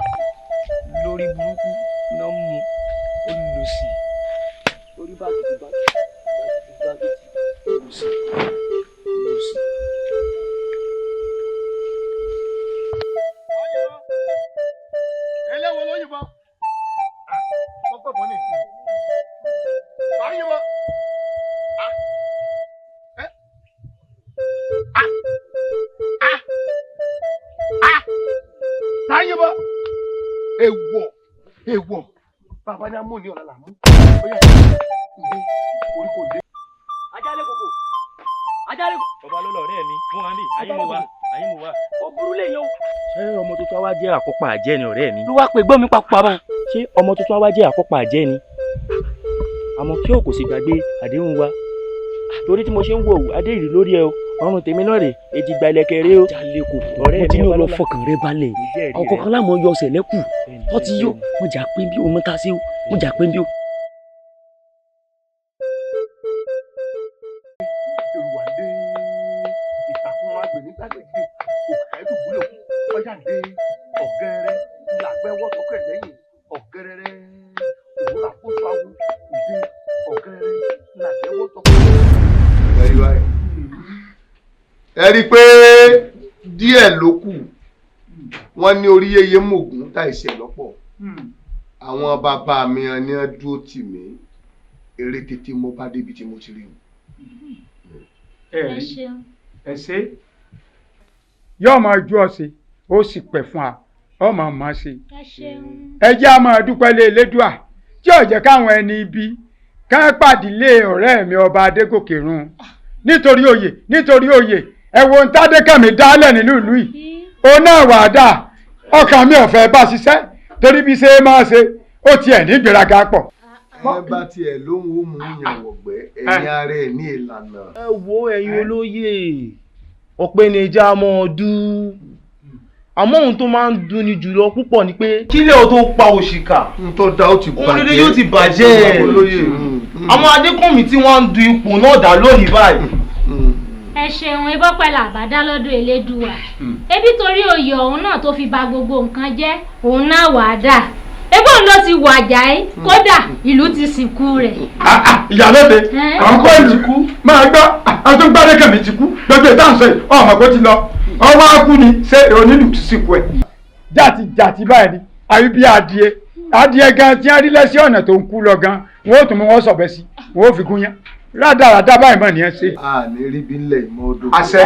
lórí burúkú náà mú olùlọsí orí báàgì olùsí. eléwo ló yìnbọn kọ́kọ́ bọ́ ní ìsìn wàá yìnbọn táà yìnbọn èèwọ̀ bàbá ní amóni ọ̀la làmú ó yà ìdè orí kò dé. ajálẹ̀ kòkò ajálẹ̀ kòkò. ọba ló lọ ọ̀rẹ́ mi mú wa bí ayé mo wá. ó burú lè yan. ṣé ọmọ tuntun wa jẹ́ àkópa àjẹ́ ni ọ̀rẹ́ mi. ló wá pé gbọ́n mi papọ̀ bá. ṣé ọmọ tuntun wa jẹ́ àkópa àjẹ́ ni. àmọ́ kí o kò sì gbàgbé àdéhùn wa torí tí mo ṣe ń wò adé ìrì lórí ẹ o ọrùn tèmi náà rè èjì gba ẹlẹ́kẹ̀ rẹ o. jalè kò ọ̀rẹ́ mi ti ní o lọ fọkàn rẹ balẹ̀ ọkọ kan láàmú yọ ọsẹ lẹkù tó ti yó mo jà pé bí o mo ta sí o mo jà pé bí o. èrùwà dé ìtàkùn agbègbè gbàgbé òkè dùbúlẹ̀ ọjà dé ọ̀gẹ́rẹ́ làgbẹ́wọ́ tọkọ̀ ẹ̀ lẹ́yìn ọ̀gẹ́rẹ́rẹ́ òun àkóso awo ìdè ọ̀gẹ́rẹ́ làgbẹ́wọ́ tọkọ̀ ẹ̀ lẹ́yìn. ẹ rí i pé díẹ̀ ló kù wọ́n ní orí yeye mògùn táìsí ẹ̀ lọ́pọ̀ àwọn bàbá mi ni wọ́n dúró tì mí eré tètè mo bá débi tí mo ti rí o. ẹ ṣe yóò máa ju ọ̀sẹ̀ ó sì pẹ̀ fún wa ó máa máa ṣe ẹ jẹ́ a máa dúpẹ́ lé Elédùà tí ò jẹ́ káwọn ẹni ibi ká pàdílé ọ̀rẹ́ mi ọba Adégòkè run nítorí oyè ẹ wo ń tádékàmí dálẹ̀ nínú ìlú yìí ó náà wà á dà ọkàn mi ò fẹ́ bá ṣiṣẹ́ torí bí ṣe máa ṣe ó tiẹ̀ ní ìgbéraga pọ̀. ẹ bá tiẹ̀ lóhùn ó mú yàn wọ̀gbẹ́ ẹ̀yin ara ẹ̀ ní ìlànà. ẹ wo ẹ̀yin olóyè ọ̀pẹ ní ìjà mọ́ ọdún àmọ́ ohun tó máa ń dunni jùlọ púpọ̀ ni pé kílẹ̀ o tó pa òṣìkà n tó da ó ti bàjẹ́ ohun rere yóò ti bàjẹ́ àwọn adékùnmí tí wọ́n ń du ipò náà dá lónìí báyìí. ẹ ṣeun ebọ́ pẹ̀lú àbádá lọ́dọ̀ elédùà ebi torí oyè ọ̀hún náà tó fi ba gbogbo nǹkan jẹ́ òun náà wàá dà ebó ló ti wàjà ẹ́ kódà ìlú ti sìnkú rẹ̀. ìyálóde àwọn kọ́ ìlú kú máa gbọ́ àtúngbàdékèmí ti kú lọ́jọ́ ìdáhùnsọ yìí ọmọ kó ti lọ ọwọ́ akú ni ṣé onílù ti sìnkú ẹ̀. jàtijàti báyìí ni àbí bí adìẹ gan tí wọ́n rí lẹ́sí ọ̀nà tó ń kú lọ gan wọ́n ó tún mú wọn sọ̀bẹ sí wọ́n ó fi gún yán rádaràdá báyìí mọ̀ ní ẹ ṣe. a ní rí bí ńlẹ̀ ìmọ̀ odò. àṣẹ.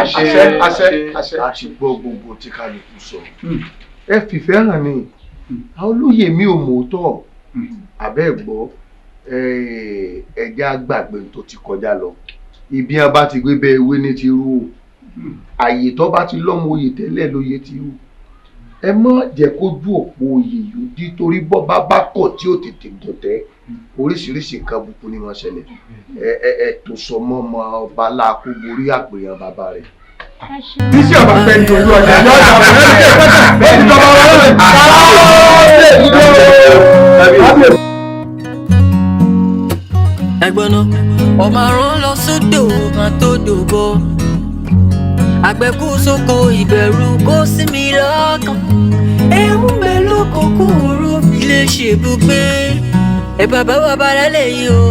a ti gbọ́ gbogbo tí kálukú sọ. ẹ fìfẹ́ hàn ni àwọn olóyè mi ò mọ̀ọ́tọ̀ abẹ́ gbọ́ ẹja gbàgbé tó ti kọjá lọ ibi wọn bá ti gbé bẹ ewé ní ti rú o àyè tó bá ti lọ́mọ oyè tẹ́lẹ̀ lóye ti rú ẹ má jẹ́ kójú òpó oyè yòdì torí bọ́ bá kọ̀ tí ó tètè gùn tẹ́ oríṣiríṣi nǹkan bùkún ni wọ́n ṣẹlẹ̀ ẹ tó sọ mọ́ ọmọ ọba aláàkú borí àpèyàn bàbá rẹ̀. bísí ọba fẹ́ ní olú ọjà ní ọjà bẹ́ẹ̀ ni bàbá wọn lè ẹ̀gbọ́n náà ọmọ àrùn lọ sódò kan tó dòbọ àgbẹ̀kú sóko ìbẹ̀rù kó sí mi lọ́kàn ewu mélòó kò kúrú fi lè ṣèbùgbé ẹ bàbá wa bára lẹ́yìn o.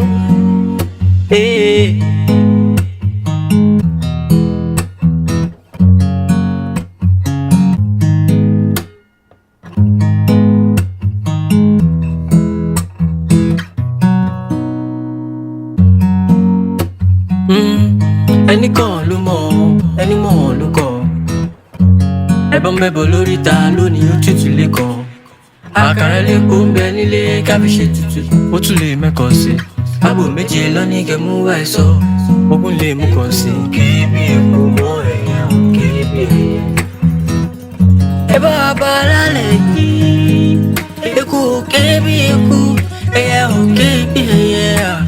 ẹnìkan ló mọ̀ ẹni mọ̀ ló kọ̀ ẹ̀bọ̀n bẹ́bọ̀ lórí ta lónìí ó tútù lé kan àkàrà lẹ́kọ̀ọ́ ń bẹ nílé káfí ṣe tutù ó tún lè mẹ́kọ̀ọ́ sí àbò méje lọ́ní kẹmú wá ẹ̀ sọ ogun lè mú kàn sí kébí epo mọ́ ẹ̀yà kébí ẹ̀yà ẹ bá bá lálẹ́ yìí eku kébí eku ẹ̀yà ò kébí ẹ̀yà.